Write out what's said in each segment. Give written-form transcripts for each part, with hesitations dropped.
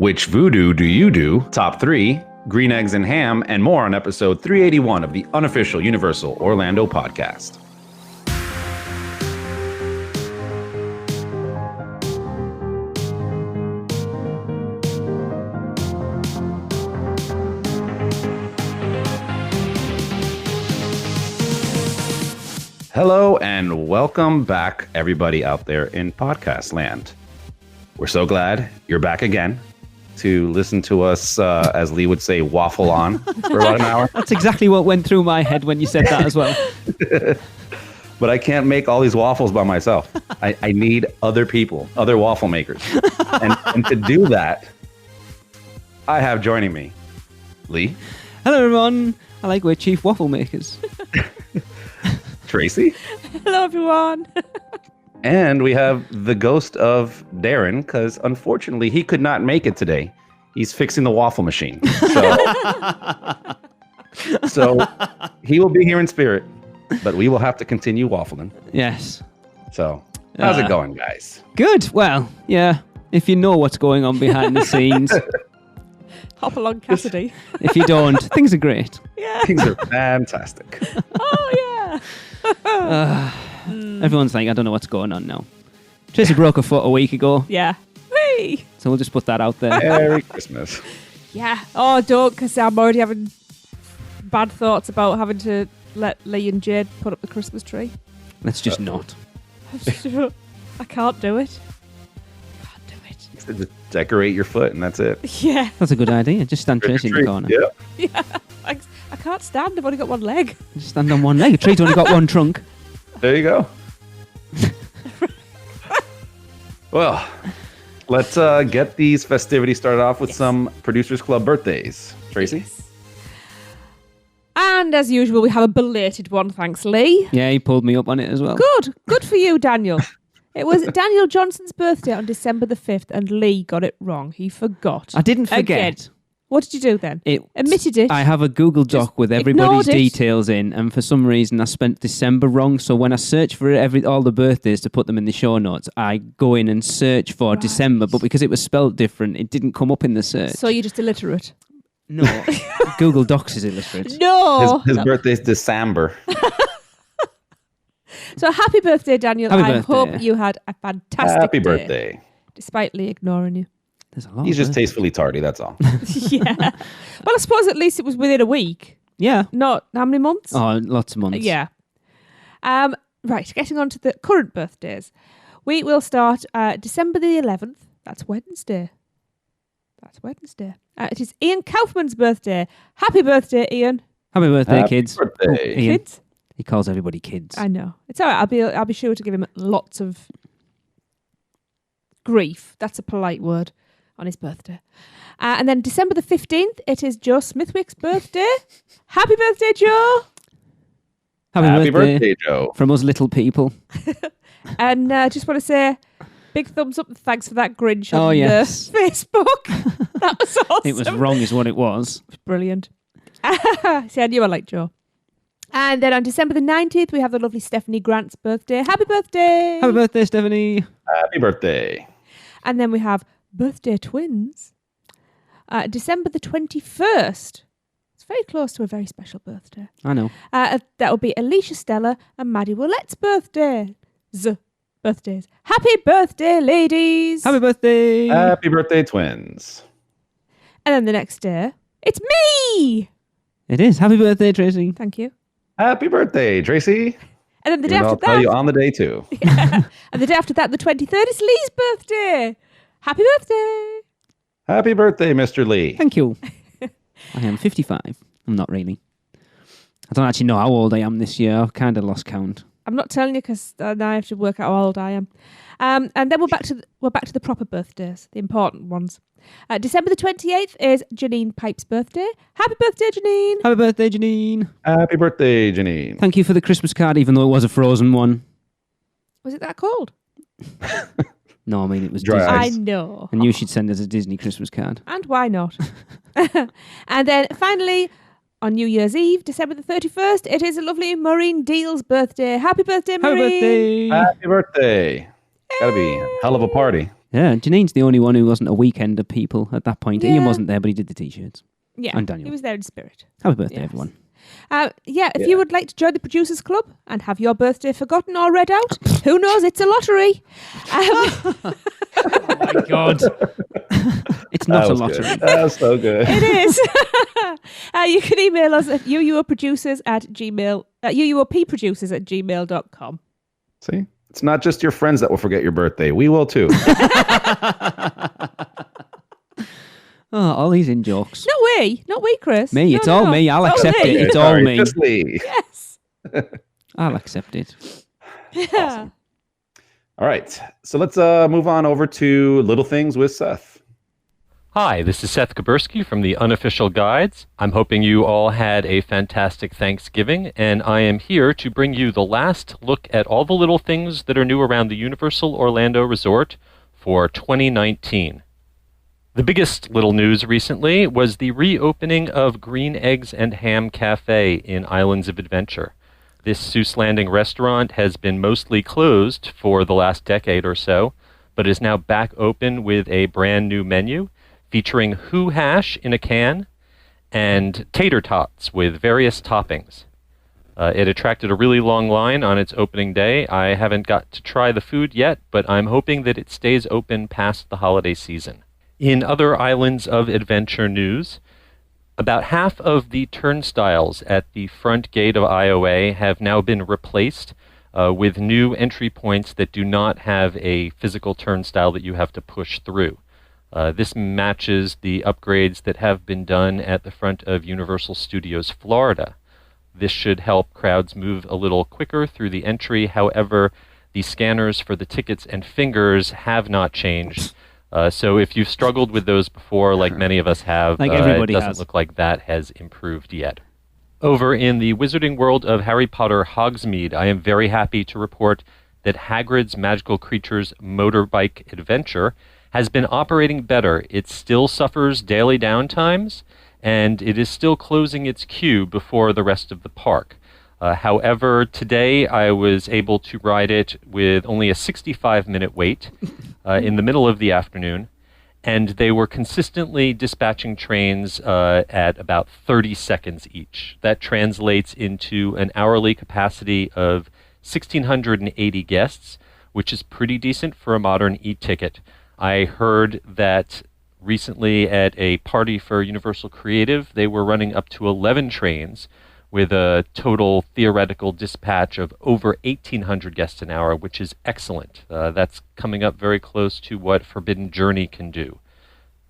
Which voodoo do you do? Top 3, green eggs and ham, and more on episode 381 of the unofficial Universal Orlando podcast. Hello and welcome back, everybody out there in podcast land. We're so glad you're back again to listen to us, as Lee would say, waffle on for about an hour. That's exactly what went through my head when you said that as well. But I can't make all these waffles by myself. I need other people, other waffle makers. And to do that, I have joining me, Lee. Hello, everyone. I like we're chief waffle makers. Tracy. Hello, everyone. And we have the ghost of Darren, because unfortunately he could not make it today. He's fixing the waffle machine. So he will be here in spirit, but we will have to continue waffling. Yes. So how's it going, guys? Good. Well, yeah. If you know what's going on behind the scenes. Hop along, Cassidy. If you don't, things are great. Yeah. Things are fantastic. Oh, yeah. Everyone's like, I don't know what's going on now. Tracy broke her foot a week ago, Yeah. Whee! so we'll just put that out there. Merry Christmas. Yeah. Oh, don't, because I'm already having bad thoughts about having to let Lee and Jade put up the Christmas tree. Let's just not. I can't do it. Can't do it. Just decorate your foot and that's it. Yeah. That's a good idea. Just stand Tracy in the corner. Yeah. Yeah. I can't stand. I've only got one leg. Just stand on one leg. A tree's only got one trunk. There you go. Well, let's get these festivities started off with some Producers Club birthdays. Tracy? And as usual, we have a belated one. Thanks, Lee. Yeah, he pulled me up on it as well. Good for you, Daniel. It was Daniel Johnson's birthday on December the 5th, and Lee got it wrong. He forgot. I didn't forget. Again. What did you do then? Admitted it. I have a Google Doc with everybody's details in, and for some reason I spent December wrong. So when I search for all the birthdays to put them in the show notes, I go in and search for December, but because it was spelled different, it didn't come up in the search. So you're just illiterate? No, Google Docs is illiterate. No. His birthday's December. So happy birthday, Daniel. Happy I birthday. hope you had a fantastic Happy day, birthday. despite Lee ignoring you. There's a lot. He's just tastefully tardy, that's all. Yeah. Well, I suppose at least it was within a week. Yeah. Not how many months? Oh, lots of months. Yeah. Right, getting on to the current birthdays. We will start December the 11th. That's Wednesday. It is Ian Kaufman's birthday. Happy birthday, Ian. Happy birthday, Happy kids. birthday. Ian. Kids? He calls everybody kids. I know. It's all right. I'll be sure to give him lots of grief. That's a polite word on his birthday. And then December the 15th, it is Joe Smithwick's birthday. Happy birthday, Joe. Happy birthday Joe. from us little people. And just want to say big thumbs up and thanks for that Grinch on yes. the Facebook. That was awesome. It was wrong is what it was. Brilliant. See, I knew I liked Joe. And then on December the 19th, we have the lovely Stephanie Grant's birthday. Happy birthday. Happy birthday, Stephanie. Happy birthday. And then we have birthday twins. December the 21st. It's very close to a very special birthday. I know. That will be Alicia Stella and Maddie Willette's birthdays. Happy birthday, ladies. Happy birthday. Happy birthday, twins. And then the next day, it's me. It is. Happy birthday, Tracy. Thank you. Happy birthday, Tracy. And then the day I'll after tell that. you on the day too. Yeah. And the day after that, the 23rd, is Lee's birthday. Happy birthday. Happy birthday, Mr. Lee. Thank you. I am 55. I'm not really. I don't actually know how old I am this year. I've kind of lost count. I'm not telling you because now I have to work out how old I am. And then we're back to the proper birthdays, the important ones. December the 28th is Janine Pipe's birthday. Happy birthday, Janine. Happy birthday, Janine. Happy birthday, Janine. Thank you for the Christmas card, even though it was a frozen one. Was it that cold? No, I mean, it was Dry Disney. ice. I know. I knew she'd send us a Disney Christmas card. And why not? And then finally, on New Year's Eve, December the 31st, it is a lovely Maureen Deal's birthday. Happy birthday, Happy Maureen. birthday. Happy birthday. Gotta be a hell of a party. Yeah, Janine's the only one who wasn't a weekend of people at that point. Yeah. Ian wasn't there, but he did the T-shirts. Yeah, And Daniel. he was there in spirit. Happy birthday, Yes. everyone. If you would like to join the Producers Club and have your birthday forgotten or read out, who knows, it's a lottery. Oh my God. It's not a lottery. Good. That was so good. It is. You can email us at uuopproducers@gmail.com. See? It's not just your friends that will forget your birthday. We will too. All these in jokes. Not we, Chris. Me, it's all me. I'll accept it. It's all me. Just Lee. Yes. I'll accept it. Awesome. All right. So let's move on over to Little Things with Seth. Hi, this is Seth Kabursky from the Unofficial Guides. I'm hoping you all had a fantastic Thanksgiving, and I am here to bring you the last look at all the little things that are new around the Universal Orlando Resort for 2019. The biggest little news recently was the reopening of Green Eggs and Ham Cafe in Islands of Adventure. This Seuss Landing restaurant has been mostly closed for the last decade or so, but is now back open with a brand new menu featuring Who hash in a can and tater tots with various toppings. It attracted a really long line on its opening day. I haven't got to try the food yet, but I'm hoping that it stays open past the holiday season. In other Islands of Adventure news, about half of the turnstiles at the front gate of IOA have now been replaced with new entry points that do not have a physical turnstile that you have to push through. This matches the upgrades that have been done at the front of Universal Studios Florida. This should help crowds move a little quicker through the entry. However, the scanners for the tickets and fingers have not changed. So if you've struggled with those before, like many of us have, like everybody it doesn't has. look like that has improved yet. Over in the Wizarding World of Harry Potter Hogsmeade, I am very happy to report that Hagrid's Magical Creatures Motorbike Adventure has been operating better. It still suffers daily downtimes, and it is still closing its queue before the rest of the park. However, today I was able to ride it with only a 65-minute wait in the middle of the afternoon, and they were consistently dispatching trains at about 30 seconds each. That translates into an hourly capacity of 1,680 guests, which is pretty decent for a modern e-ticket. I heard that recently at a party for Universal Creative, they were running up to 11 trains with a total theoretical dispatch of over 1,800 guests an hour, which is excellent. That's coming up very close to what Forbidden Journey can do.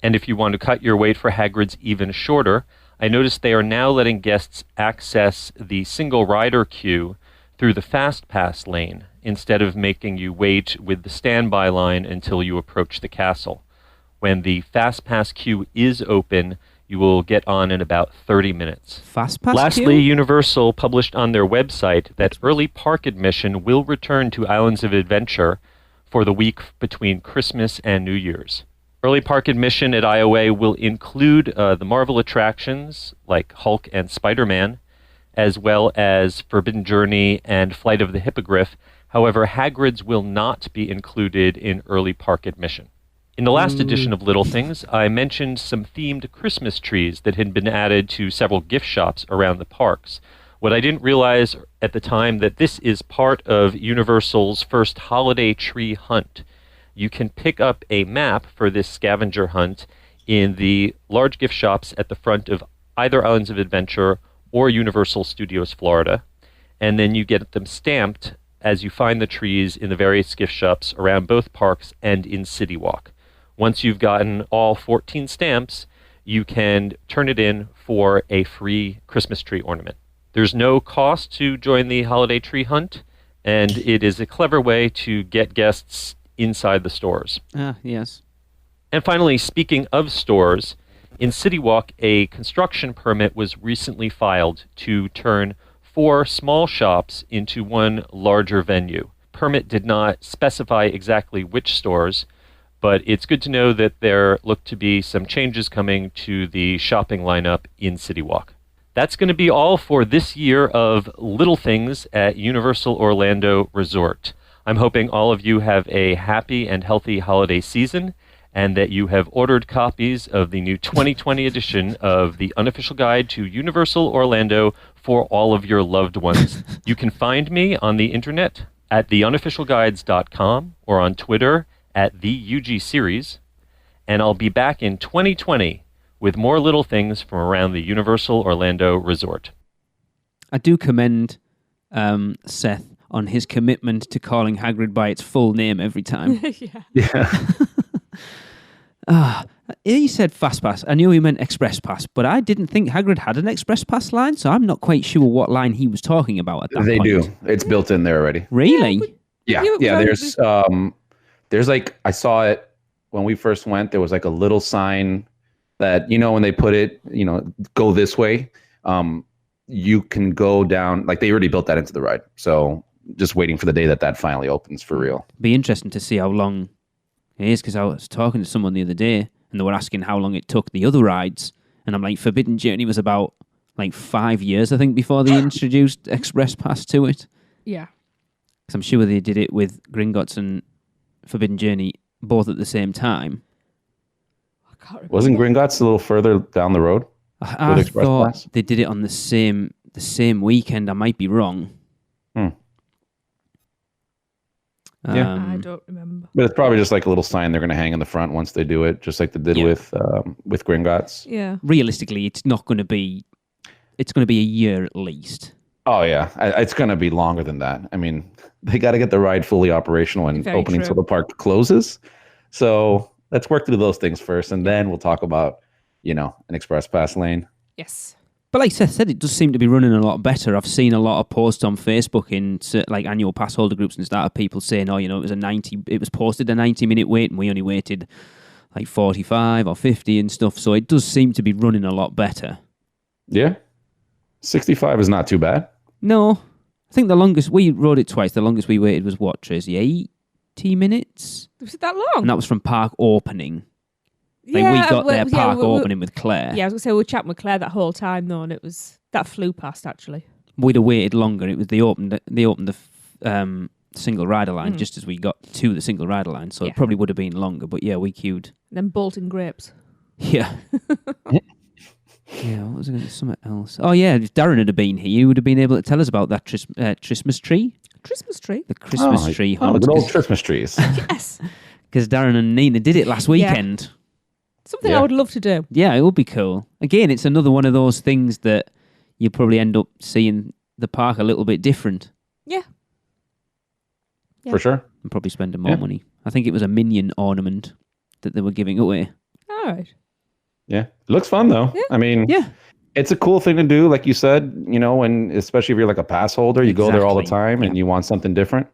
And if you want to cut your wait for Hagrid's even shorter, I noticed they are now letting guests access the single rider queue through the Fast Pass lane, instead of making you wait with the standby line until you approach the castle. When the Fast Pass queue is open, you will get on in about 30 minutes. Fast Pass Lastly, queue? Universal published on their website that early park admission will return to Islands of Adventure for the week between Christmas and New Year's. Early park admission at IOA will include the Marvel attractions like Hulk and Spider-Man, as well as Forbidden Journey and Flight of the Hippogriff. However, Hagrid's will not be included in early park admission. In the last edition of Little Things, I mentioned some themed Christmas trees that had been added to several gift shops around the parks. What I didn't realize at the time that this is part of Universal's first holiday tree hunt. You can pick up a map for this scavenger hunt in the large gift shops at the front of either Islands of Adventure or Universal Studios Florida, and then you get them stamped as you find the trees in the various gift shops around both parks and in City Walk. Once you've gotten all 14 stamps, you can turn it in for a free Christmas tree ornament. There's no cost to join the holiday tree hunt, and it is a clever way to get guests inside the stores. Yes. And finally, speaking of stores, in City Walk, a construction permit was recently filed to turn 4 small shops into one larger venue. Permit did not specify exactly which stores, but it's good to know that there look to be some changes coming to the shopping lineup in City Walk. That's going to be all for this year of Little Things at Universal Orlando Resort. I'm hoping all of you have a happy and healthy holiday season, and that you have ordered copies of the new 2020 edition of The Unofficial Guide to Universal Orlando for all of your loved ones. You can find me on the internet at theunofficialguides.com or on Twitter at @TheUGSeries, and I'll be back in 2020 with more little things from around the Universal Orlando Resort. I do commend Seth on his commitment to calling Hagrid by its full name every time. Yeah. He said Fast Pass. I knew he meant Express Pass, but I didn't think Hagrid had an Express Pass line, so I'm not quite sure what line he was talking about at that They point. do. It's built in there already. Really? Yeah. There's like, I saw it when we first went. There was like a little sign that, when they put it, go this way. You can go down, like they already built that into the ride. So just waiting for the day that finally opens for real. Be interesting to see how long it is, because I was talking to someone the other day and they were asking how long it took the other rides. And I'm like, Forbidden Journey was about like 5 years, I think, before they introduced Express Pass to it. Yeah. Because I'm sure they did it with Gringotts and Forbidden Journey both at the same time. I can't remember. Wasn't Gringotts a little further down the road? I Express thought Pass? they did it on the same weekend. I might be wrong. Yeah. I don't remember. But it's probably just like a little sign they're going to hang in the front once they do it, just like they did with Gringotts. Yeah. Realistically, it's going to be a year at least. Oh, yeah. It's going to be longer than that. I mean, they got to get the ride fully operational and Very opening true. till the park closes. So let's work through those things first, and then we'll talk about, an Express Pass lane. Yes. But like Seth said, it does seem to be running a lot better. I've seen a lot of posts on Facebook in like annual pass holder groups and stuff, people saying, it was posted a 90-minute wait and we only waited like 45 or 50 and stuff. So it does seem to be running a lot better. Yeah. 65 is not too bad. No. I think the longest, we rode it twice. The longest we waited was what, Tracy? 80 minutes? Was it that long? And that was from park opening. Like we got there park opening with Claire. Yeah, I was going to say we were chatting with Claire that whole time though, and that flew past actually. We'd have waited longer. It was they opened the single rider line just as we got to the single rider line, so it probably would have been longer. But yeah, we queued. And then Bolton grapes. Yeah. Yeah. What was it? Something else? Oh yeah, if Darren had been here, he would have been able to tell us about that Christmas tree. Christmas tree. The Christmas tree Oh, hunt. good old Christmas trees. Yes. Because Darren and Nina did it last weekend. Something I would love to do. Yeah, it would be cool. Again, it's another one of those things that you probably end up seeing the park a little bit different. Yeah. For sure. And probably spending more money. I think it was a minion ornament that they were giving away. All right. Yeah. It looks fun, though. Yeah. I mean, Yeah. it's a cool thing to do, like you said, when especially if you're like a pass holder, you go there all the Exactly. time and you want something different.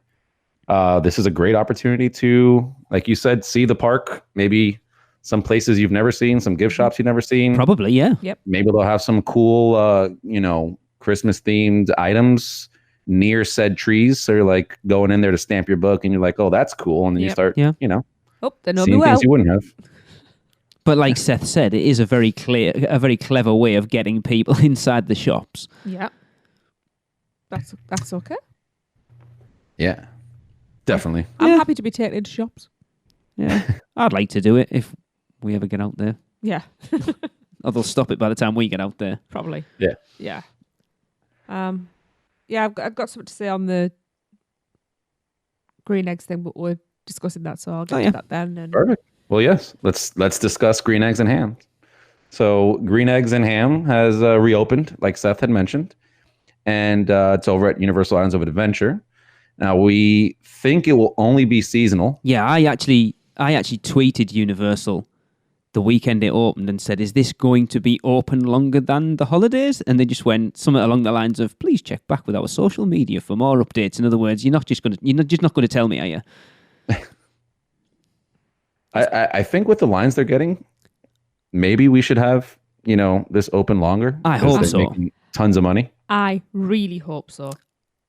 This is a great opportunity to, like you said, see the park, maybe some places you've never seen, some gift shops you've never seen. Probably, yeah. Maybe they'll have some cool, Christmas themed items near said trees. So you're like going in there to stamp your book and you're like, oh, that's cool. And then you start, Oh, they know me seeing well. things you wouldn't have. But like Seth said, it is a very clever way of getting people inside the shops. Yeah. That's okay. Yeah, definitely. I'm happy to be taken into shops. Yeah. I'd like to do it if we ever get out there. Yeah. Or they'll stop it by the time we get out there. Probably. Yeah. Yeah. I've got something to say on the green eggs thing, but we're discussing that, so I'll get to that then. And Perfect. Well, yes, let's discuss green eggs and ham. So green eggs and ham has reopened, like Seth had mentioned, and it's over at Universal Islands of Adventure. Now we think it will only be seasonal. Yeah, I actually tweeted Universal the weekend it opened and said, is this going to be open longer than the holidays? And they just went something along the lines of, please check back with our social media for more updates. In other words, you're not just going to tell me, are you? I think with the lines they're getting, maybe we should have, this open longer. I because hope they're so. making tons of money. I really hope so.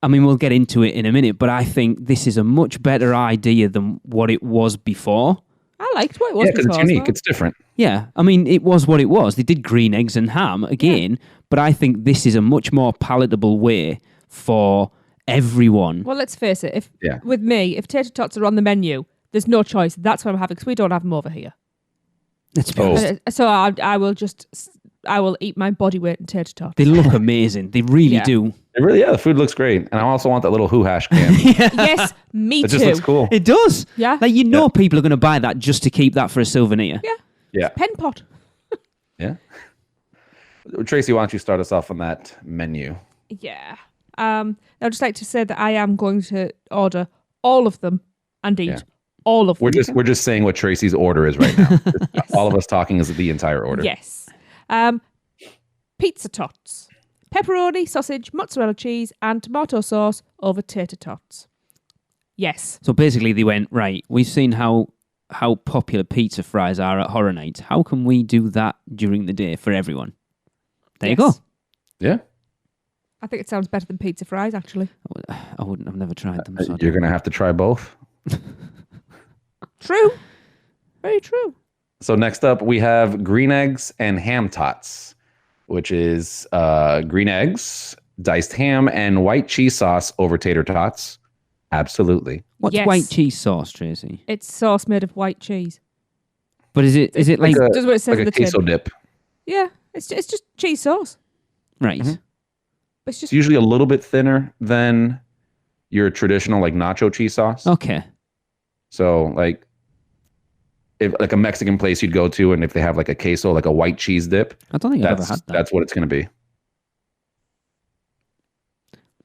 I mean, we'll get into it in a minute, but I think this is a much better idea than what it was before. I liked what it was because before. it's as unique. well. It's different. Yeah, I mean, it was what it was. They did green eggs and ham again, but I think this is a much more palatable way for everyone. Well, let's face it. With me, if tater tots are on the menu, there's no choice. That's what I'm having because we don't have them over here. Let's be honest. So I will eat my body weight in tater tots. They look amazing. They really do. The food looks great. And I also want that little hoo hash can. Yes, me too. It just looks cool. It does. Yeah. Like, people are going to buy that just to keep that for a souvenir. Yeah. Yeah. Pen pot. Yeah. Tracy, why don't you start us off on that menu? Yeah. I'd just like to say that I am going to order all of them and eat all of them. We're just saying what Tracy's order is right now. Yes. All of us talking is the entire order. Yes. Pizza tots. Pepperoni, sausage, mozzarella cheese, and tomato sauce over tater tots. Yes. So basically they went, right, we've seen how popular pizza fries are at Horror Nights. How can we do that during the day for everyone? There you go. Yeah. I think it sounds better than pizza fries, actually. I wouldn't. I've never tried them. So You're going to have to try both. True. Very true. So next up, we have green eggs and ham tots, which is green eggs, diced ham, and white cheese sauce over tater tots. Absolutely. What's white cheese sauce, Tracy? It's sauce made of white cheese. But is it like does what it says like on a the tin. queso dip? Yeah, it's just cheese sauce. Right. Mm-hmm. It's usually a little bit thinner than your traditional like nacho cheese sauce. Okay. So like if like a Mexican place you'd go to, and if they have like a queso, like a white cheese dip, I don't think I've ever had that. That's what it's going to be.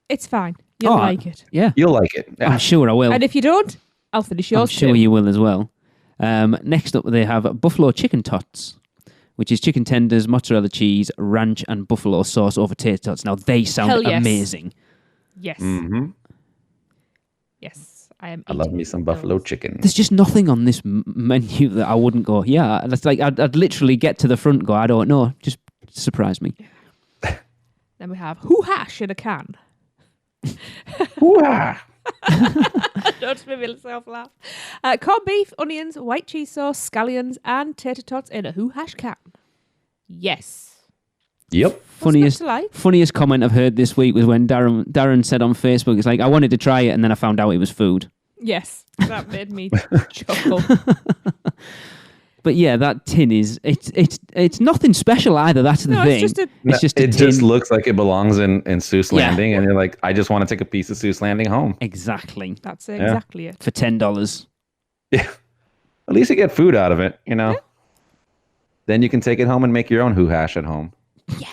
It's fine. You'll like it. Yeah. You'll like it. Yeah. I'm sure I will. And if you don't, I'll finish yours. I'm sure you will as well. Next up, they have buffalo chicken tots, which is chicken tenders, mozzarella cheese, ranch, and buffalo sauce over tater tots. Now, they sound amazing. Yes. Mm-hmm. Yes. I love me some buffalo chicken. There's just nothing on this menu that I wouldn't go, yeah. It's like I'd literally get to the front and go, I don't know. Just surprise me. Then we have hoo hash in a can. Don't make myself laugh. Corned beef, onions, white cheese sauce, scallions, and tater tots in a hoo hash can. Yes. Yep. Funniest comment I've heard this week was when Darren said on Facebook, it's like, I wanted to try it and then I found out it was food. Yes, that made me chuckle. But yeah, that tin it's nothing special either. That's the thing. It just looks like it belongs in Seuss Landing, and you're like, I just want to take a piece of Seuss Landing home. Exactly. That's exactly it. For $10. Yeah. At least you get food out of it, you know. Yeah. Then you can take it home and make your own hoo hash at home. Yeah.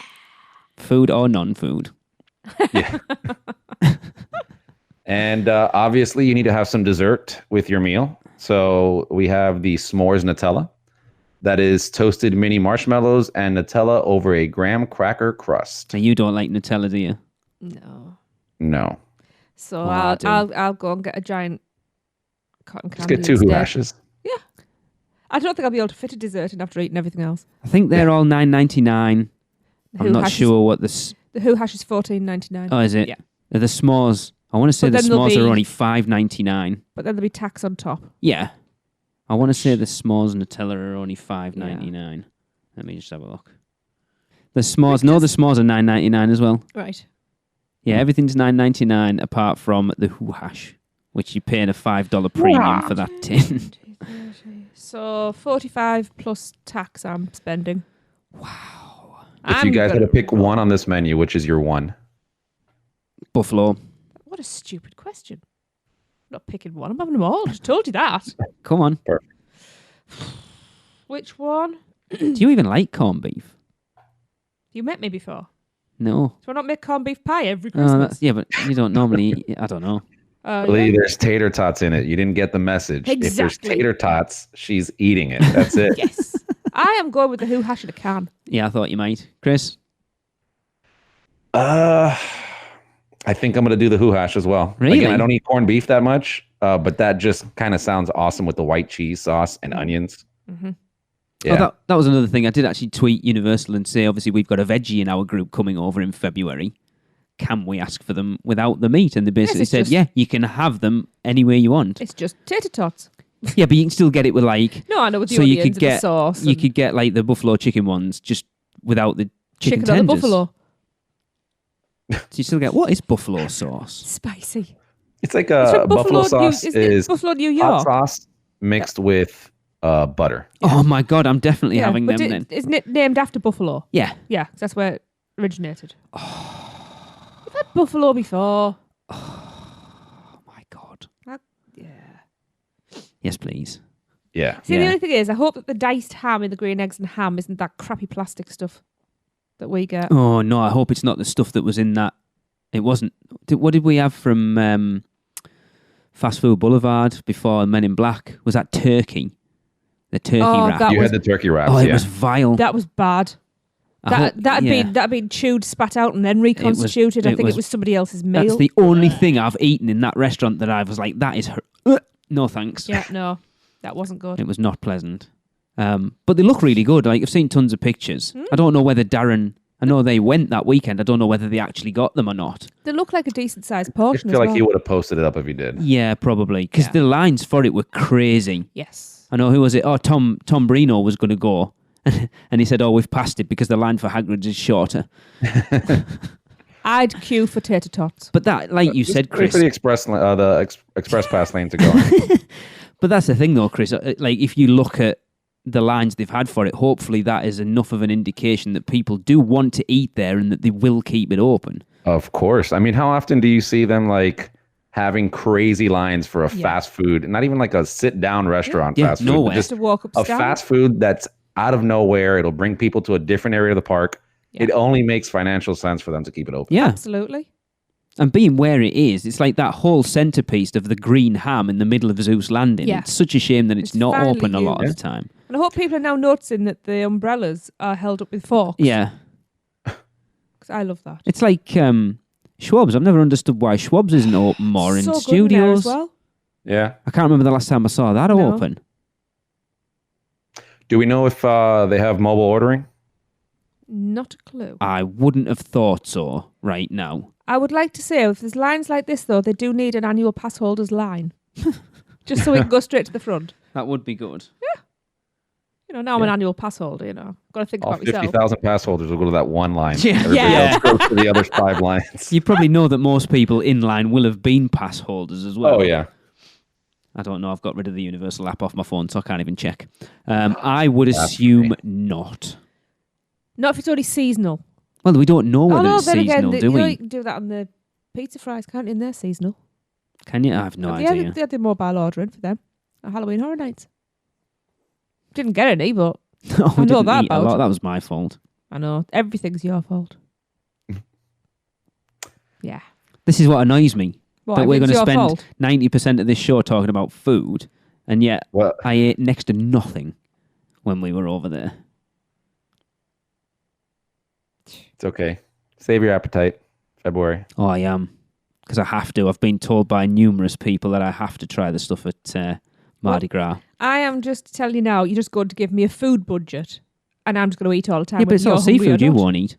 Food or non-food. Yeah. And obviously, you need to have some dessert with your meal. So we have the s'mores Nutella. That is toasted mini marshmallows and Nutella over a graham cracker crust. Now, you don't like Nutella, do you? No. So I'll go and get a giant cotton candy. Just get 2 hoo hashes. Yeah. I don't think I'll be able to fit a dessert in after eating everything else. I think they're all $9.99. I'm not sure what the hoo hash is $14.99. Oh, is it? Yeah. The s'mores. I want to say the s'mores are only $5.99. But then there'll be tax on top. Yeah. I want to say the s'mores Nutella are only $5.99. Yeah. Let me just have a look. The s'mores, the s'mores are $9.99 as well. Right. Yeah, everything's $9.99 apart from the hoo hash, which you're paying a $5 premium for that tin. So 45 plus tax I'm spending. Wow. If you guys had to pick one on this menu, which is your one? Buffalo. What a stupid question. I'm not picking one. I'm having them all. I just told you that. Come on. Perfect. Which one? Do you even like corned beef? You met me before. No. Do I not make corned beef pie every Christmas? Yeah, but you don't normally eat, I don't know. Lee, there's tater tots in it. You didn't get the message. Exactly. If there's tater tots, she's eating it. That's it. Yes. I am going with the hoo hash in a can. Yeah, I thought you might. Chris? I think I'm going to do the hoo hash as well. Really? Again, I don't eat corned beef that much, but that just kind of sounds awesome with the white cheese sauce and onions. Mm-hmm. Yeah. Oh, that was another thing. I did actually tweet Universal and say, obviously, we've got a veggie in our group coming over in February. Can we ask for them without the meat? And they basically said, yeah, you can have them any way you want. It's just tater tots. Yeah, but you can still get it with like... No, I know, with the onions and the sauce. You could get like the buffalo chicken ones just without the chicken tenders. Chicken or the buffalo? So you still get, what is buffalo sauce? Spicy. It's like It's a from buffalo sauce is Buffalo, New hot York. sauce mixed with butter. Oh my God, I'm definitely having them then. Isn't it named after buffalo? Yeah. Yeah, 'cause that's where it originated. I've had buffalo before. Oh my God. Yeah. Yes, please. Yeah. See, the only thing is, I hope that the diced ham in the green eggs and ham isn't that crappy plastic stuff that we get. Oh no, I hope it's not the stuff that was in that. It wasn't. What did we have from Fast Food Boulevard before Men in Black? Was that turkey? The turkey wrap. You had the turkey wraps. Oh, it was vile. That was bad. That'd been chewed, spat out, and then reconstituted. I think it was somebody else's meal. That's the only thing I've eaten in that restaurant that I was like, that is no thanks. Yeah, no, that wasn't good. It was not pleasant. But they look really good. Like, I've seen tons of pictures. I don't know whether Darren. I know they went that weekend. I don't know whether they actually got them or not. They look like a decent sized I portion. feel like he would have posted it up if he did. Yeah, probably. Because the lines for it were crazy. Yes. I know, who was it? Oh, Tom Brino was going to go. And he said, we've passed it because the line for Hagrid's is shorter. I'd queue for tater tots. But that, like you said, Chris. For the express pass lane to go. But that's the thing, though, Chris. Like, if you look at the lines they've had for it, hopefully that is enough of an indication that people do want to eat there and that they will keep it open. Of course. I mean, how often do you see them like having crazy lines for a fast food, not even like a sit down restaurant fast food, nowhere. just to walk up a fast food that's out of nowhere. It'll bring people to a different area of the park. Yeah. It only makes financial sense for them to keep it open. Yeah, absolutely. And being where it is, it's like that whole centerpiece of the green ham in the middle of Zeus Landing. Yeah. It's such a shame that it's not open a lot of the time. And I hope people are now noticing that the umbrellas are held up with forks. Yeah. Because I love that. It's like Schwab's. I've never understood why Schwab's isn't open more in studios. Good in there as well. Yeah. I can't remember the last time I saw that open. Do we know if they have mobile ordering? Not a clue. I wouldn't have thought so right now. I would like to say, if there's lines like this, though, they do need an annual pass holders line. Just so we can go straight to the front. That would be good. Yeah. You know, now I'm an annual pass holder, you know. Got to think about myself. 50,000 pass holders will go to that one line. Yeah. Everybody else goes to the other 5 lines. You probably know that most people in line will have been pass holders as well. Oh, yeah. I don't know. I've got rid of the Universal app off my phone, so I can't even check. I would assume not. Not if it's already seasonal. Well, we don't know whether it's seasonal, do we? You can do that on the pizza fries, can't you? And they're seasonal. Can you? I have no idea. They had the mobile ordering for them at Halloween Horror Nights. Didn't get any, but no, I know that about. That was my fault. I know. Everything's your fault. Yeah. This is what annoys me. That we're going to spend fault? 90% of this show talking about food, and yet I ate next to nothing when we were over there. It's okay. Save your appetite. February. Oh, I am. Because I have to. I've been told by numerous people that I have to try the stuff at Mardi Gras. I am just telling you now, you're just going to give me a food budget, and I'm just going to eat all the time. Yeah, but it's all seafood you won't eat.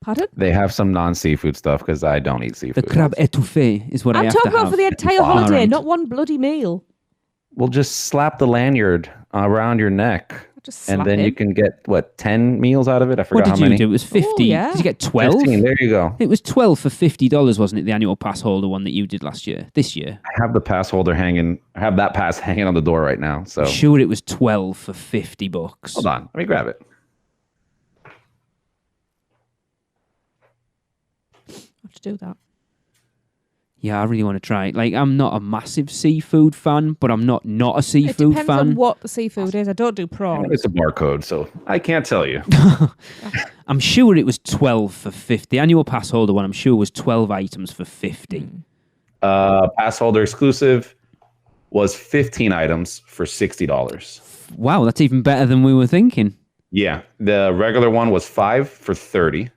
Pardon? They have some non-seafood stuff because I don't eat seafood. The crab étouffée is what I have to have. I'm talking about for the entire holiday, not one bloody meal. We'll just slap the lanyard around your neck. And then you can get, 10 meals out of it? I forgot how many. What did you do? It was 50. Oh, yeah. Did you get 12? 15, there you go. It was 12 for $50, wasn't it? The annual pass holder one that you did this year. I have the pass holder hanging. I have that pass hanging on the door right now. So I'm sure it was 12 for $50. Hold on. Let me grab it. I have to do that. Yeah, I really want to try it. Like, I'm not a massive seafood fan, but I'm not a seafood fan. It depends on what the seafood is. I don't do prawns. It's a barcode, so I can't tell you. I'm sure it was 12 for 50. The annual pass holder one, I'm sure, was 12 items for 50. Pass holder exclusive was 15 items for $60. Wow, that's even better than we were thinking. Yeah, the regular one was 5 for 30,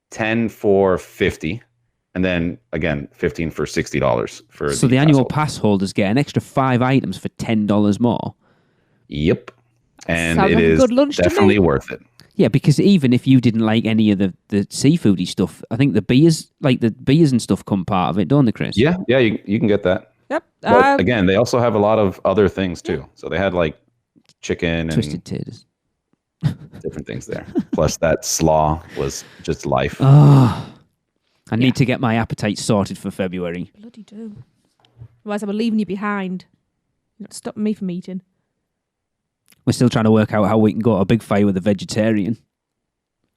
10 for 50. And then, again, 15 for $60 for So the annual pass holders get an extra 5 items for $10 more. Yep. And Sounds it like a is good lunch definitely worth it. Yeah, because even if you didn't like any of the seafoody stuff, I think the beers and stuff come part of it, don't they, Chris? Yeah, you can get that. Yep. But again, they also have a lot of other things too. So they had like chicken and twisted taters. different things there. Plus, that slaw was just life. Oh, I need to get my appetite sorted for February. Bloody do. Otherwise, I'm leaving you behind. You're not stopping me from eating. We're still trying to work out how we can go to a big fire with a vegetarian.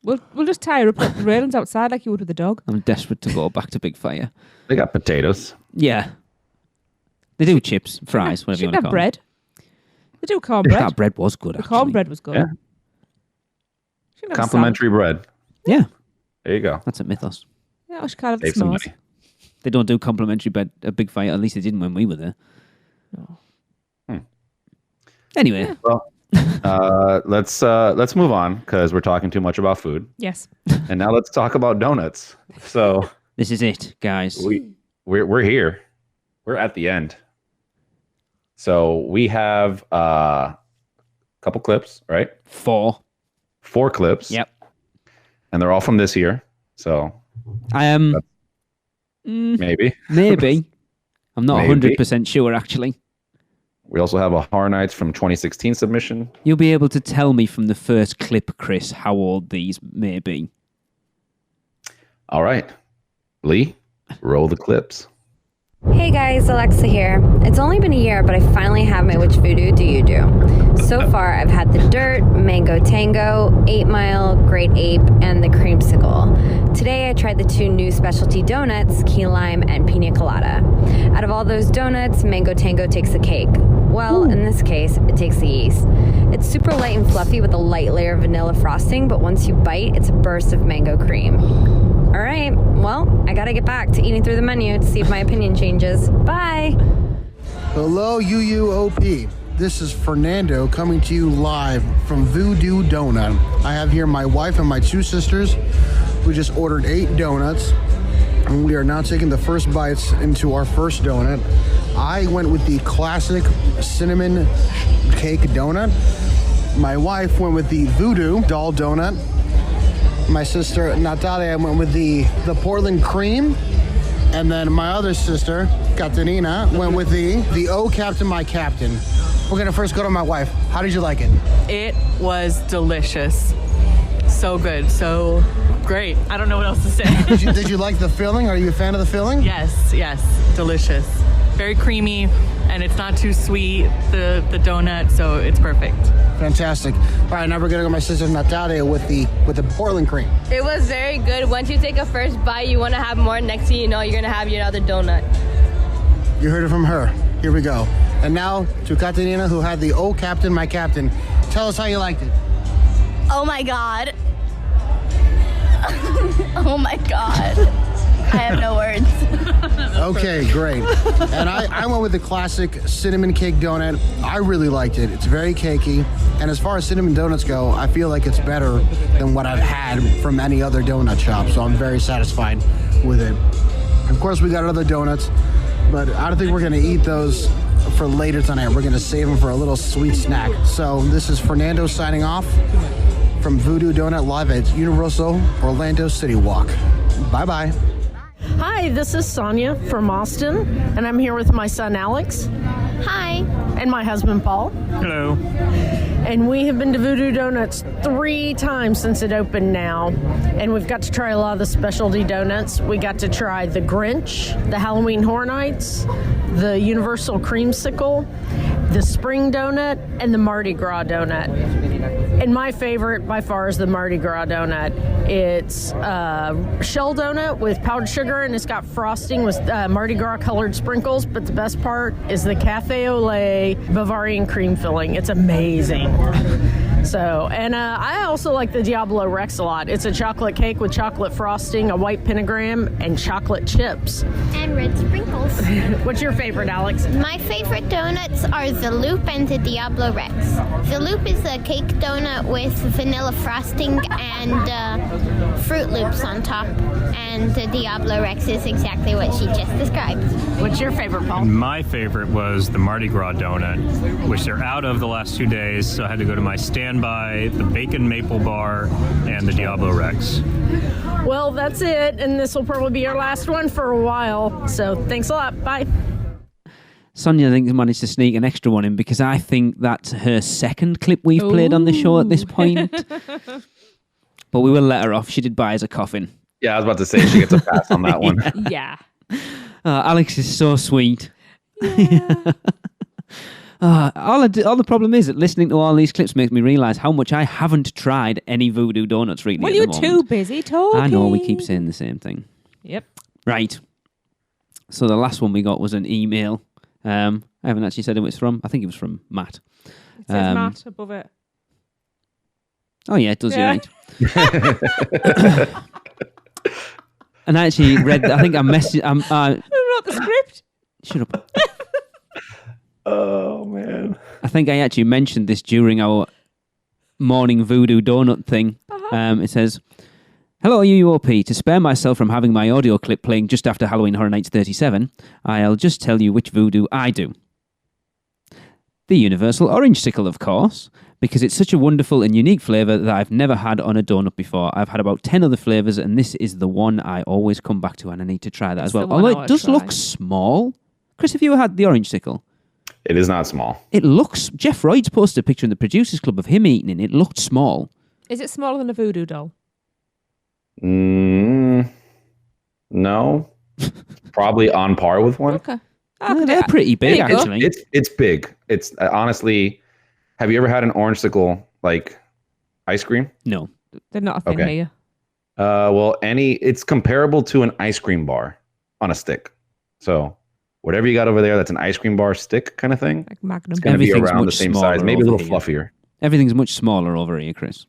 We'll just tie her up at the railings outside like you would with a dog. I'm desperate to go back to big fire. They got potatoes. Yeah. They do chips, fries, whatever you want to call bread. They do cornbread. That bread was good, The actually. cornbread was good. Yeah. Complimentary bread. Yeah. There you go. That's at Mythos. Yeah, I should kind of Save some s'mores. money. They don't do complimentary bread at big fire. At least they didn't when we were there. No. Anyway. Well, let's move on because we're talking too much about food. Yes. And now let's talk about donuts. So This is it, guys. we're here. We're at the end. So we have a couple clips, right? 4 clips. Yep. And they're all from this year. So I am... maybe. Maybe. I'm not Maybe. 100% sure, actually. We also have a Horror Nights from 2016 submission. You'll be able to tell me from the first clip, Chris, how old these may be. All right. Lee, roll the clips. Hey guys, Alexa here. It's only been a year, but I finally have my Which Voodoo Do You Do? So far, I've had the Dirt, Mango Tango, 8 Mile, Great Ape, and the Creamsicle. Today, I tried the 2 new specialty donuts, Key Lime and Pina Colada. Out of all those donuts, Mango Tango takes the cake. Well, in this case, it takes the yeast. It's super light and fluffy with a light layer of vanilla frosting, but once you bite, it's a burst of mango cream. All right, well, I gotta get back to eating through the menu to see if my opinion changes. Bye! Hello, UUOP. This is Fernando coming to you live from Voodoo Donut. I have here my wife and my 2 sisters. We just ordered 8 donuts, and we are now taking the first bites into our first donut. I went with the classic cinnamon cake donut. My wife went with the Voodoo doll donut. My sister Natalia went with the Portland cream, and then my other sister Katerina went with the Oh Captain My Captain. We're gonna first go to my wife. How did you like it? It was delicious. So good, so great. I don't know what else to say. Did you like the filling? Are you a fan of the filling? Yes, delicious. Very creamy, and it's not too sweet, the donut, so it's perfect. Fantastic. All right, now we're gonna go to my sister Natalia with the Portland cream. It was very good. Once you take a first bite, you want to have more. Next thing you know, you're going to have your other donut. You heard it from her. Here we go. And now to Katerina, who had the Oh Captain My Captain. Tell us how you liked it. Oh my God. Oh my God. I have no words. Okay, great. And I went with the classic cinnamon cake donut. I really liked it. It's very cakey. And as far as cinnamon donuts go, I feel like it's better than what I've had from any other donut shop. So I'm very satisfied with it. Of course, we got other donuts, but I don't think we're going to eat those for later tonight. We're going to save them for a little sweet snack. So this is Fernando signing off from Voodoo Donut live at Universal Orlando City Walk. Bye-bye. Hi, this is Sonia from Austin, and I'm here with my son Alex. Hi. And my husband Paul. Hello. And we have been to Voodoo Donuts 3 times since it opened now, and we've got to try a lot of the specialty donuts. We got to try the Grinch, the Halloween Horror Nights, the Universal Creamsicle, the Spring Donut, and the Mardi Gras Donut. And my favorite by far is the Mardi Gras Donut. It's a shell donut with powdered sugar, and it's got frosting with Mardi Gras colored sprinkles, but the best part is the Cafe au lait Bavarian cream filling. It's amazing. So, and I also like the Diablo Rex a lot. It's a chocolate cake with chocolate frosting, a white pentagram, and chocolate chips. And red sprinkles. What's your favorite, Alex? My favorite donuts are the Loop and the Diablo Rex. The Loop is a cake donut with vanilla frosting and Fruit Loops on top. And the Diablo Rex is exactly what she just described. What's your favorite, Paul? My favorite was the Mardi Gras donut, which they're out of the last 2 days, so I had to go to my standby, the Bacon Maple Bar, and the Diablo Rex. Well, that's it, and this will probably be our last one for a while. So thanks a lot. Bye. Sonia, I think, managed to sneak an extra one in because I think that's her second clip we've played on the show at this point. But we will let her off. She did buy us a coffin. Yeah, I was about to say she gets a pass on that one. Yeah. Alex is so sweet. Yeah. All the problem is that listening to all these clips makes me realise how much I haven't tried any Voodoo donuts really. Well, at you're the too moment. busy talking. I know, we keep saying the same thing. Yep. Right. So the last one we got was an email. I haven't actually said who it's from. I think it was from Matt. It says Matt above it. Oh, yeah, it does, you're right. And I actually read, I think I messaged... Who wrote the script? Shut up. Oh, man. I think I actually mentioned this during our morning Voodoo donut thing. It says, "Hello, UUOP. To spare myself from having my audio clip playing just after Halloween Horror Nights 37, I'll just tell you which Voodoo I do. The Universal Orange Sickle, of course, because it's such a wonderful and unique flavour that I've never had on a donut before. I've had about 10 other flavours, and this is the one I always come back to, and I need to try that as well. Although it does look small. Chris, have you had the Orange Sickle? It is not small. It looks... Jeff Royd's posted a picture in the Producers Club of him eating it. It looked small. Is it smaller than a Voodoo doll? No. Probably on par with one. Okay. They're pretty big, actually. It's big. It's honestly... Have you ever had an Orange Sickle, like, ice cream? No. They're not a thing here. Well, it's comparable to an ice cream bar on a stick. So... whatever you got over there, that's an ice cream bar stick kind of thing. Like Magnum. It's going to be around the same size, maybe a little fluffier. Everything's much smaller over here, Chris.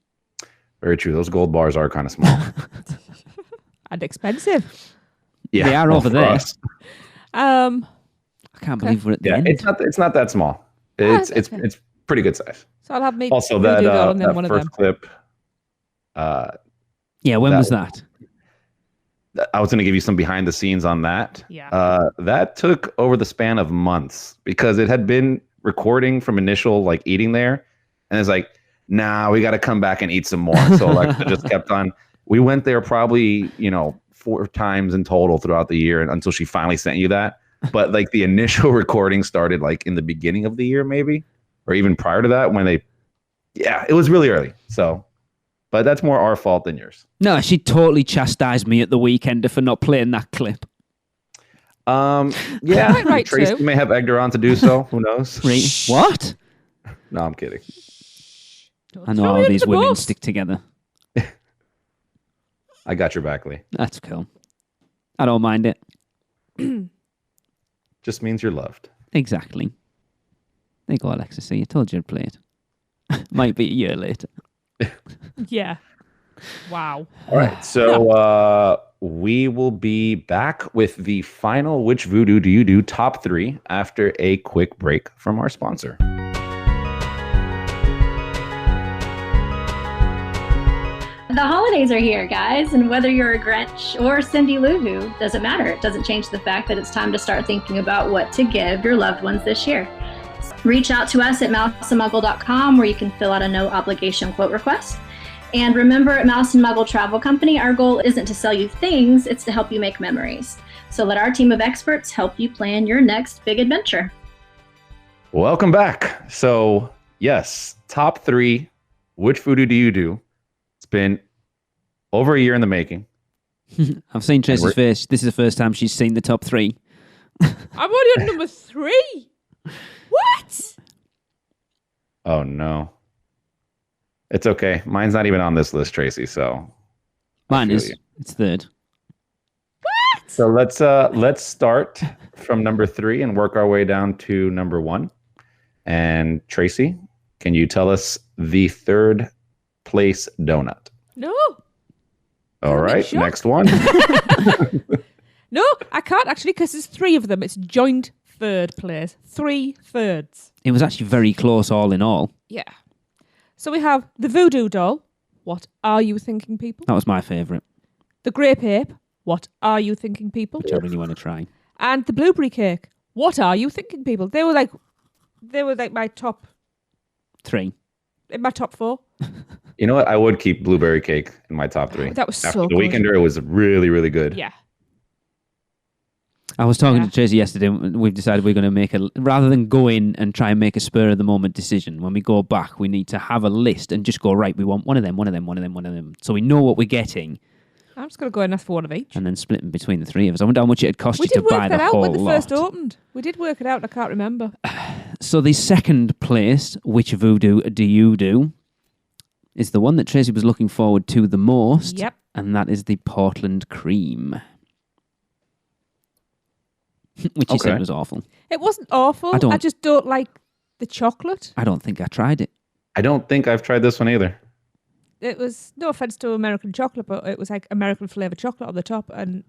Very true. Those gold bars are kind of small. And expensive. Yeah, they are over there. I can't believe we're at the end. It's not that small. It's pretty good size. So I'll have maybe also Voodoo doll and then that one of first them. clip. Yeah, when was that? I was going to give you some behind the scenes on that. Yeah. That took over the span of months because it had been recording from initial like eating there, and it's like, nah, we got to come back and eat some more. So Alexa just kept on. We went there probably 4 times in total throughout the year, and until she finally sent you that. But like the initial recording started like in the beginning of the year, maybe, or even prior to that when it was really early. So. But that's more our fault than yours. No, she totally chastised me at the weekend for not playing that clip. Yeah, right Tracy too. may have egged her on to do so. Who knows? What? No, I'm kidding. I know all these women stick together. I got your back, Lee. That's cool. I don't mind it. Just means you're loved. Exactly. There you go, Alexa. See, I told you I'd play it. Might be a year later. Yeah. Wow. All right. So we will be back with the final Which Voodoo Do You Do top 3 after a quick break from our sponsor. The holidays are here, guys, and whether you're a Grinch or Cindy Lou Who, doesn't matter. It doesn't change the fact that it's time to start thinking about what to give your loved ones this year. Reach out to us at mouseandmuggle.com where you can fill out a no-obligation quote request. And remember, at Mouse and Muggle Travel Company, our goal isn't to sell you things, it's to help you make memories. So let our team of experts help you plan your next big adventure. Welcome back. So, yes, top 3, Which Voodoo Do You Do? It's been over a year in the making. I've seen Tracy's face. This is the first time she's seen the top 3. I'm already on number 3. What? Oh, no. It's okay. Mine's not even on this list, Tracy, so... Mine is. It's 3rd. What? So let's start from number 3 and work our way down to number 1. And Tracy, can you tell us the 3rd place donut? No. All right, next one. No, I can't actually because there's 3 of them. It's joint 3rd place. 3 thirds. It was actually very close all in all. Yeah. So we have the Voodoo doll. What are you thinking, people? That was my favourite. The grape ape. What are you thinking, people? Which I really want to try. And the blueberry cake. What are you thinking, people? They were like my top 3. In my top 4. You know what? I would keep blueberry cake in my top 3. That was After so the good. Weekender, it was really, really good. Yeah. I was talking to Tracy yesterday, and we've decided we're going to rather than go in and try and make a spur of the moment decision, when we go back, we need to have a list and just go, right, we want one of them, one of them, one of them, one of them. So we know what we're getting. I'm just going to go and ask for one of each. And then split them between the three of us. I wonder how much it'd cost you to buy the whole lot. We did work that out when they first opened. We did work it out, and I can't remember. So the second place, which voodoo do you do, is the one that Tracy was looking forward to the most. Yep. And that is the Portland cream. Which you said was awful. It wasn't awful. I just don't like the chocolate. I don't think I tried it. I don't think I've tried this one either. It was, no offense to American chocolate, but it was like American flavored chocolate on the top. And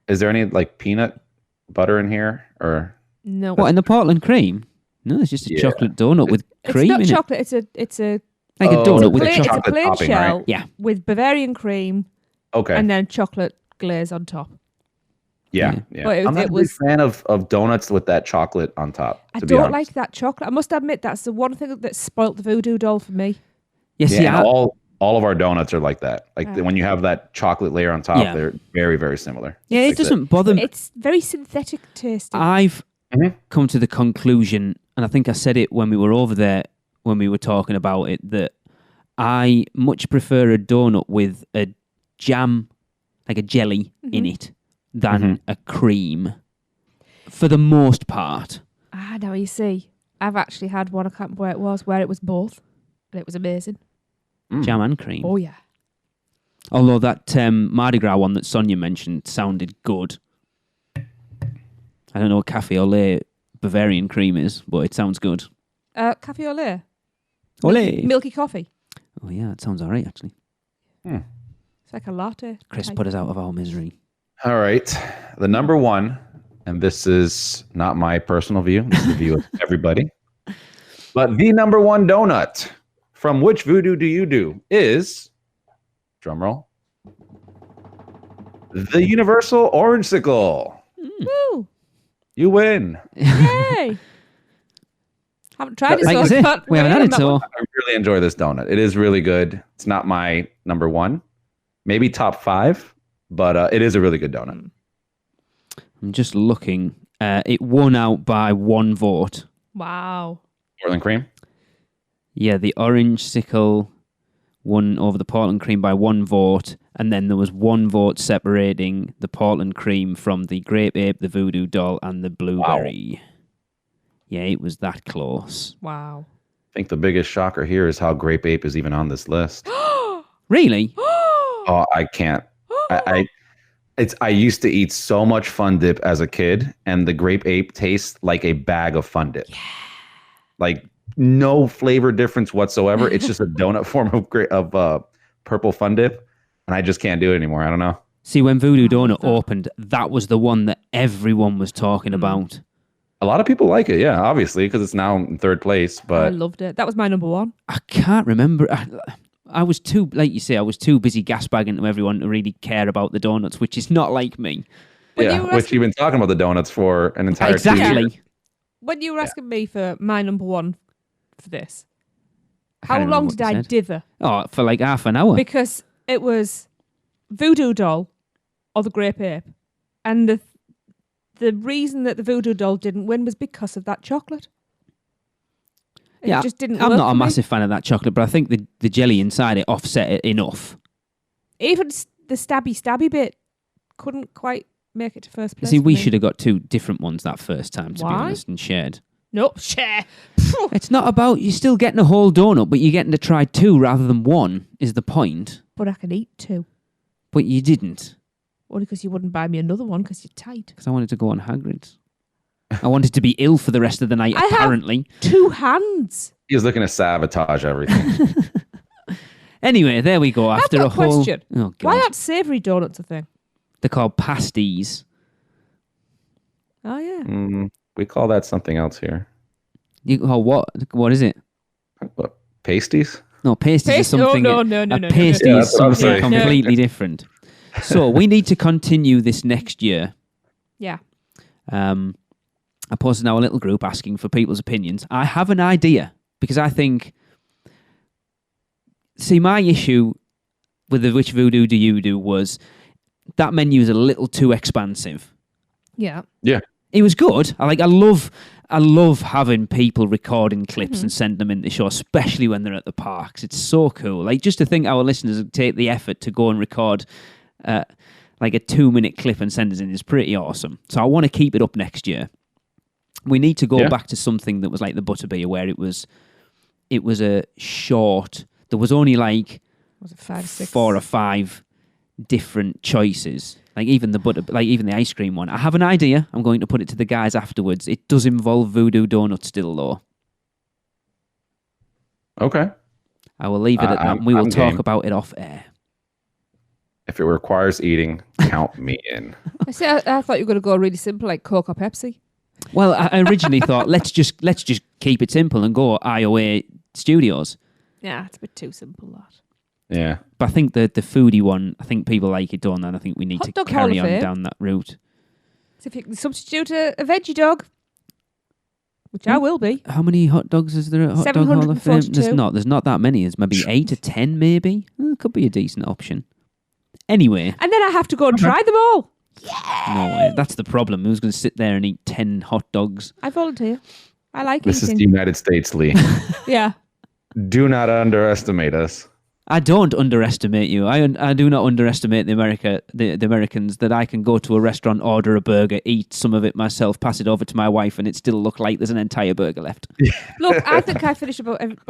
is there any like peanut butter in here or no? What, in the Portland cream? No, it's just a chocolate donut with cream in it. It's not chocolate. It's a like a donut with a chocolate It's a plain topping, shell, right? Yeah, with Bavarian cream. Okay, and then chocolate glaze on top. Yeah. But I'm not a big fan of donuts with that chocolate on top. I don't like that chocolate. I must admit that's the one thing that spoilt the voodoo doll for me. All of our donuts are like that. Like when you have that chocolate layer on top, they're very, very similar. Yeah, it doesn't bother me. It's very synthetic tasting. I've come to the conclusion, and I think I said it when we were over there, when we were talking about it, that I much prefer a donut with a jam, like a jelly in it, than a cream, for the most part. Now you see, I've actually had one, I can't remember where it was, where it was both, and it was amazing. Jam and cream. Oh, yeah. Although that Mardi Gras one that Sonia mentioned sounded good. I don't know what Cafe au lait Bavarian cream is, but it sounds good. Cafe au lait? Olé. Milky coffee? Oh, yeah, it sounds all right, actually. It's like a latte. Chris put us out of our misery. All right. The number one, and this is not my personal view, this is the view of everybody, but the number one donut from which voodoo do you do is, drumroll, the Universal Orangesicle. Woo! You win. Yay! Haven't tried it, so we haven't had it, so I really enjoy this donut. It is really good. It's not my number one, maybe top 5, but it is a really good donut. I'm just looking. It won out by 1 vote. Wow. Portland cream? Yeah, the Orangesicle won over the Portland cream by 1 vote, and then there was 1 vote separating the Portland cream from the Grape Ape, the Voodoo Doll, and the Blueberry. Wow. Yeah, it was that close. Wow. I think the biggest shocker here is how Grape Ape is even on this list. Really? Oh, I can't. I used to eat so much Fun Dip as a kid, and the Grape Ape tastes like a bag of Fun Dip. Yeah. Like no flavor difference whatsoever. It's just a donut form of purple Fun Dip, and I just can't do it anymore. I don't know. See, when Voodoo Donut opened, that was the one that everyone was talking about. A lot of people like it, yeah, obviously, because it's now in 3rd place. But I loved it. That was my number 1. I can't remember. I was too, like you say, I was too busy gasbagging to everyone to really care about the donuts, which is not like me. Which you've been talking about the donuts for an entire 2 years. When you were asking me for my number 1 for this, how long did I dither? Oh, for like half an hour. Because it was Voodoo Doll or the Grape Ape. And the reason that the Voodoo Doll didn't win was because of that chocolate. It just didn't I'm work not a for me. massive fan of that chocolate, but I think the jelly inside it offset it enough. Even the stabby bit couldn't quite make it to first place. See, we should have got 2 different ones that first time, to be honest, and shared. Nope, share. It's not about, you're still getting a whole donut, but you're getting to try 2 rather than 1 is the point. But I can eat 2. But you didn't. Only because you wouldn't buy me another one because you're tight. Because I wanted to go on Hagrid's. I wanted to be ill for the rest of the night, apparently. I have 2 hands. He was looking to sabotage everything. Anyway, there we go. After I've got a question. Oh, God. Why aren't savoury donuts a thing? They're called pasties. Oh, yeah. We call that something else here. What? What is it? What, pasties? No, pasties is something. Oh, no. A pasty is something completely different. So we need to continue this next year. Yeah. I posted in our little group asking for people's opinions. I have an idea because I think. See, my issue with the which voodoo do you do was that menu is a little too expansive. Yeah. Yeah. It was good. I love having people recording clips and send them in the show, especially when they're at the parks. It's so cool. Like, just to think our listeners would take the effort to go and record like a 2-minute clip and send us in is pretty awesome. So I want to keep it up next year. We need to go back to something that was like the Butterbeer, where it was a short. There was only like 4 or 5 different choices. Like even the ice cream one. I have an idea. I'm going to put it to the guys afterwards. It does involve Voodoo donuts still, though. Okay. I will leave it at that, and we will talk about it off air. If it requires eating, count me in. I thought you were going to go really simple, like Coke or Pepsi. Well, I originally thought let's just keep it simple and go IOA Studios. Yeah, it's a bit too simple, that. Yeah. But I think the foodie one, I think people like it done, and I think we need to carry on down that route. So if you can substitute a veggie dog, which I will be. How many hot dogs is there at Hot Dog Hall of Fame? There's not that many. There's maybe 8 or 10, maybe. Could be a decent option. Anyway. And then I have to go and try them all. Yeah. No way. That's the problem. Who's going to sit there and eat 10 hot dogs? I volunteer. I like this eating. This is the United States, Lee. Yeah. Do not underestimate us. I don't underestimate you. I do not underestimate the Americans, that I can go to a restaurant, order a burger, eat some of it myself, pass it over to my wife, and it still look like there's an entire burger left. Look, I think I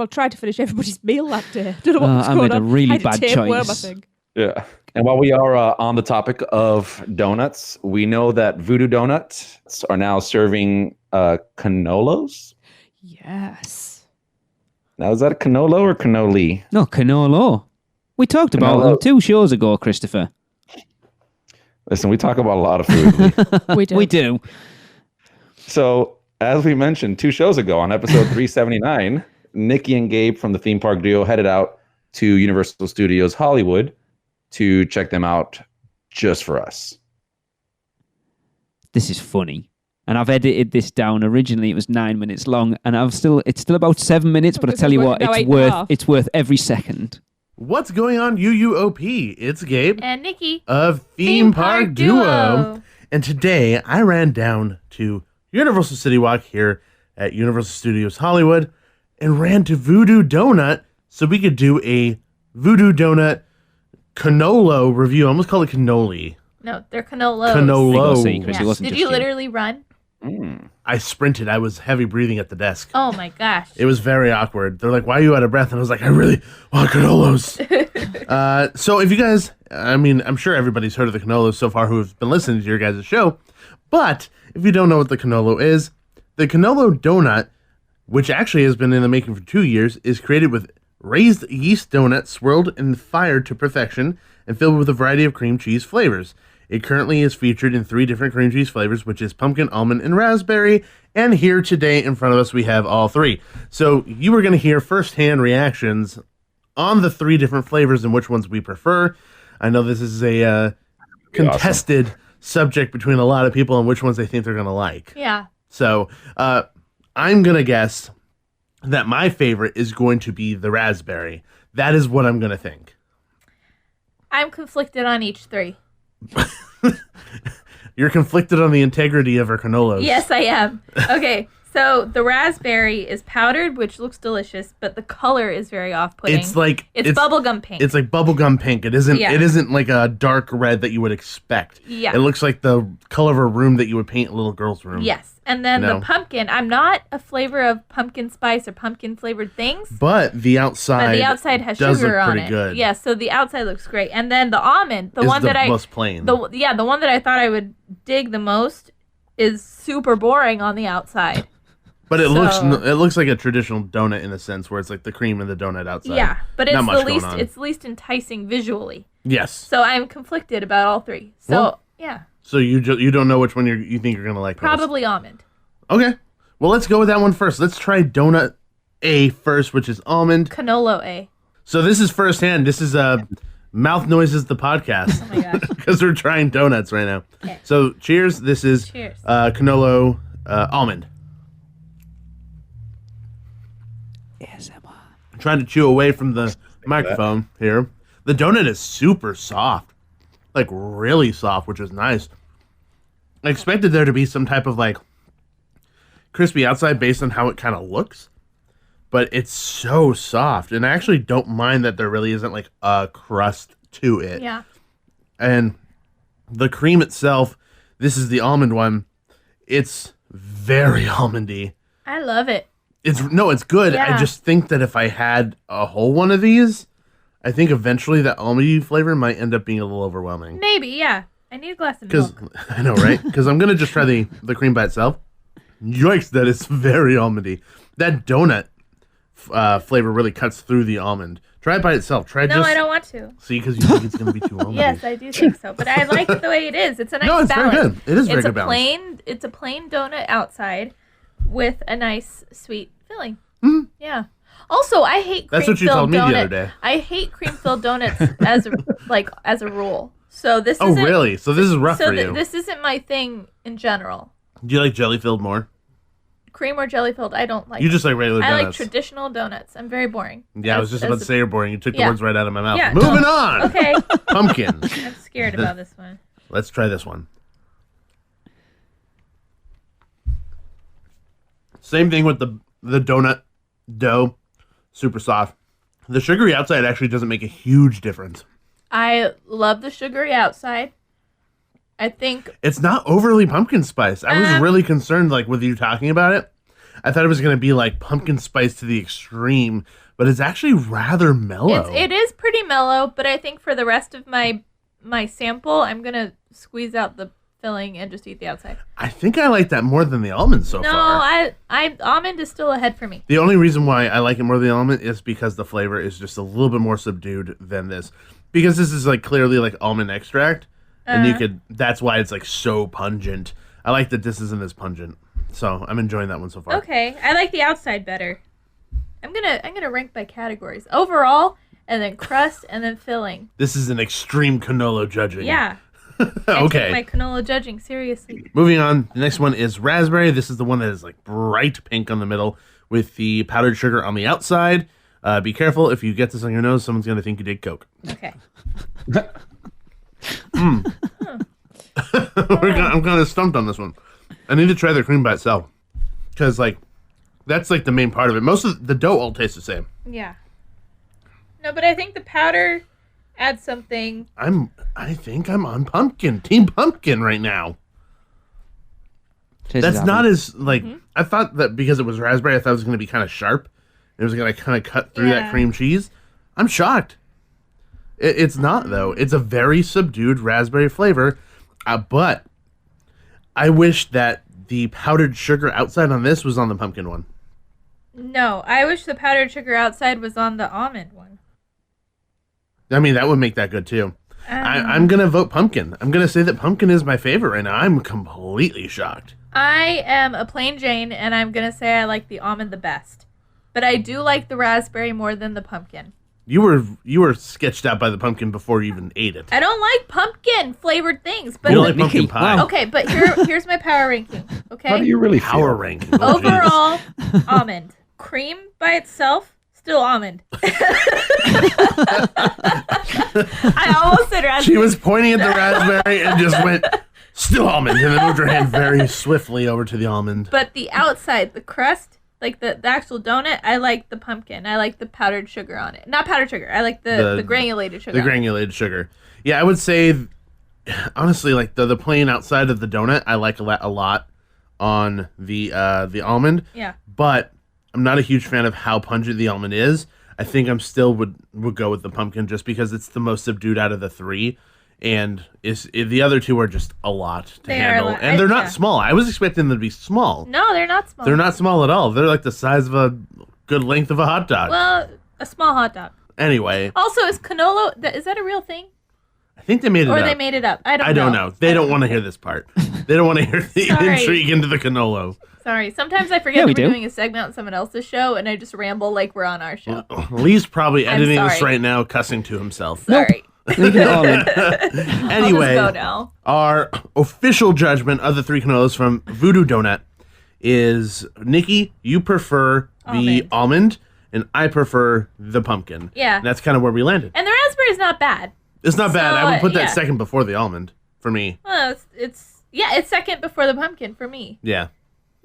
tried to finish everybody's meal that day. Don't know what was going on. I made a really bad choice. I think. Yeah. And while we are on the topic of donuts, we know that Voodoo Donuts are now serving Cannolos. Yes. Now, is that a Cannolo or cannoli? No, Cannolo. We talked about them 2 shows ago, Christopher. Listen, we talk about a lot of food. We do. So, as we mentioned 2 shows ago on episode 379, Nikki and Gabe from the theme park duo headed out to Universal Studios Hollywood to check them out just for us. This is funny. And I've edited this down. Originally, it was 9 minutes long, and it's still about 7 minutes. But I tell you what, it's worth every second. What's going on, UUOP? It's Gabe and Nikki of Theme Park Duo. And today, I ran down to Universal City Walk here at Universal Studios Hollywood and ran to Voodoo Donut so we could do a Voodoo Donut Cannolo review. I almost call it cannoli. No, they're Cannolos. Cannolo. Did you literally run? I sprinted. I was heavy breathing at the desk. Oh my gosh. It was very awkward. They're like, why are you out of breath? And I was like, I really want Cannolos. So if you guys, I'm sure everybody's heard of the Cannolos so far who have been listening to your guys' show. But if you don't know what the Cannolo is, the Cannolo donut, which actually has been in the making for 2 years, is created with raised yeast donuts swirled and fired to perfection and filled with a variety of cream cheese flavors. It currently is featured in 3 different cream cheese flavors, which is pumpkin, almond, and raspberry. And here today in front of us, we have all 3. So you are going to hear firsthand reactions on the 3 different flavors and which ones we prefer. I know this is a contested subject between a lot of people on which ones they think they're going to like. Yeah. So I'm going to guess that my favorite is going to be the raspberry. That is what I'm going to think. I'm conflicted on each 3. You're conflicted on the integrity of our cannolos. Yes, I am. Okay, so the raspberry is powdered, which looks delicious, but the color is very off-putting. It's bubblegum pink. It's like bubblegum pink. It isn't like a dark red that you would expect. Yeah. It looks like the color of a room that you would paint a little girl's room. Yes. And then the pumpkin. I'm not a flavor of pumpkin spice or pumpkin flavored things. But the outside has does sugar look on pretty it. good. Yeah, so the outside looks great. And then the almond, the one that most plain. The one that I thought I would dig the most is super boring on the outside. But it looks like a traditional donut in a sense where it's like the cream and the donut outside. Yeah, but it's least enticing visually. Yes. So I'm conflicted about all 3. So, yeah. So you don't know which one you think you're going to like? Probably almond. Okay. Well, let's go with that one first. Let's try donut A first, which is almond. Cannolo A. So this is firsthand. This is Mouth Noises, the podcast. Oh my gosh. Because we're trying donuts right now. Okay. So cheers. This is Cannolo almond. ASMR. I'm trying to chew away from the microphone here. The donut is super soft. Like really soft, which is nice. I expected there to be some type of like crispy outside based on how it kind of looks, but it's so soft, and I actually don't mind that there really isn't like a crust to it. Yeah. And the cream itself, this is the almond one. It's very almondy. I love it. It's good. Yeah. I just think that if I had a whole one of these, I think eventually that almondy flavor might end up being a little overwhelming. Maybe, yeah. I need a glass of milk. I know, right? Because I'm gonna just try the cream by itself. Yikes! That is very almondy. That donut flavor really cuts through the almond. Try it by itself. I don't want to. See, because you think it's gonna be too almondy. Yes, I do think so. But I like the way it is. It's a nice balance. Very good. It is very good balance. It's a plain donut outside with a nice sweet filling. Mm-hmm. Yeah. Also, I hate That's what you told me the other day. I hate cream-filled donuts as a rule. So this. Oh, really? So this is rough for you. This isn't my thing in general. Do you like jelly-filled more? Cream or jelly-filled, I don't like. You just like regular donuts. I like traditional donuts. I'm very boring. Yeah, I was just about to say you're boring. You took the words right out of my mouth. Yeah, Moving on. Okay. Pumpkin. I'm scared about this one. Let's try this one. Same thing with the donut dough. Super soft. The sugary outside actually doesn't make a huge difference. I love the sugary outside. I think it's not overly pumpkin spice. I was really concerned, like with you talking about it. I thought it was going to be like pumpkin spice to the extreme, but it's actually rather mellow. It is pretty mellow, but I think for the rest of my sample, I'm gonna squeeze out the filling and just eat the outside. I think I like that more than the almond so far. No, almond is still ahead for me. The only reason why I like it more than the almond is because the flavor is just a little bit more subdued than this. Because this is like clearly like almond extract. And that's why it's like so pungent. I like that this isn't as pungent. So I'm enjoying that one so far. Okay. I like the outside better. I'm gonna rank by categories. Overall, and then crust, and then filling. This is an extreme Cannolo judging. Yeah. Okay. I take my Cannolo judging seriously. Moving on, the next one is raspberry. This is the one that is like bright pink on the middle with the powdered sugar on the outside. Be careful, if you get this on your nose, someone's gonna think you did coke. Okay. I'm kind of stumped on this one. I need to try the cream by itself because, like, that's like the main part of it. Most of the dough all tastes the same. Yeah. No, but I think the powder adds something. I think I'm on pumpkin, team pumpkin right now. That's not as like I thought that because it was raspberry. I thought it was going to be kind of sharp. It was going to kind of cut through that cream cheese. I'm shocked. It's not, though. It's a very subdued raspberry flavor. But I wish that the powdered sugar outside on this was on the pumpkin one. No, I wish the powdered sugar outside was on the almond one. I mean, that would make that good, too. I'm going to vote pumpkin. I'm going to say that pumpkin is my favorite right now. I'm completely shocked. I am a plain Jane, and I'm going to say I like the almond the best. But I do like the raspberry more than the pumpkin. You were sketched out by the pumpkin before you even ate it. I don't like pumpkin flavored things, but you don't like pumpkin pie. Okay, but here's my power ranking. Okay, how do you really power ranking? Oh, overall, almond cream by itself, still almond. I almost said raspberry. She was pointing at the raspberry and just went still almond, and then moved her hand very swiftly over to the almond. But the outside, the crust. Like the actual donut, I like the pumpkin. I like the powdered sugar on it. Not powdered sugar. I like the granulated sugar. The granulated sugar. Yeah, I would say, honestly, like the plain outside of the donut, I like a lot on the almond. Yeah. But I'm not a huge fan of how pungent the almond is. I think I'm still would go with the pumpkin just because it's the most subdued out of the three. And the other two are just a lot to handle. And they're not small. I was expecting them to be small. No, they're not small. They're not small at all. They're like the size of a good length of a hot dog. Well, a small hot dog. Anyway. Also, is Cannolo, is that a real thing? I think they made it up. Or they made it up. I don't know. They don't want to hear this part. They don't want to hear the intrigue into the Cannolo. Sorry. Sometimes I forget that we're doing a segment on someone else's show, and I just ramble like we're on our show. Lee's probably editing this right now, cussing to himself. Sorry. Anyway, go now. Our official judgment of the three Cannolos from Voodoo Donut is, Nikki, you prefer the almond, and I prefer the pumpkin. Yeah. And that's kind of where we landed. And the raspberry is not bad. It's not bad. I would put that second before the almond for me. Well, it's Yeah, it's second before the pumpkin for me. Yeah.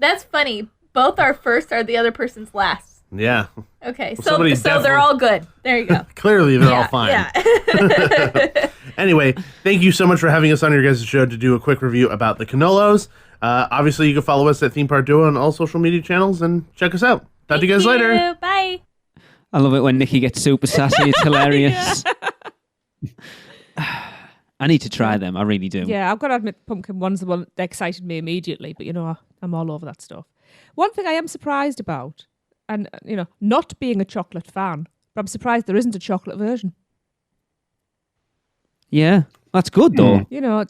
That's funny. Both our first are the other person's last. Yeah. Okay, Well, so they're all good. There you go. Clearly, they're all fine. Yeah. Anyway, thank you so much for having us on your guys' show to do a quick review about the Canolos. Obviously, you can follow us at Theme Park Duo on all social media channels and check us out. Talk to you guys later. Bye. I love it when Nikki gets super sassy. It's hilarious. I need to try them. I really do. Yeah, I've got to admit, pumpkin one's the one that excited me immediately. But, I'm all over that stuff. One thing I am surprised about, and, not being a chocolate fan, but I'm surprised there isn't a chocolate version. Yeah, that's good, though. Yeah,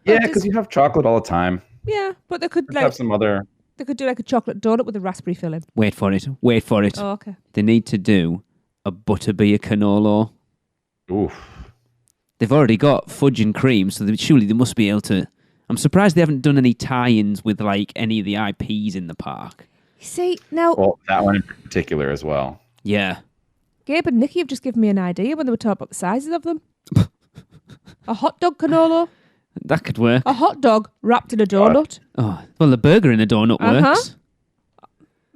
because you have chocolate all the time. Yeah, but they could have some other... They could do like a chocolate donut with a raspberry filling. Wait for it. Oh, okay. They need to do a butterbeer cannolo. Oof. They've already got fudge and cream, so surely they must be able to... I'm surprised they haven't done any tie-ins with like any of the IPs in the park. You see, now... Well, that one in particular as well. Yeah. Gabe and Nikki have just given me an idea when they were talking about the sizes of them. A hot dog cannolo. That could work. A hot dog wrapped in a donut. Oh, well, the burger in a donut works.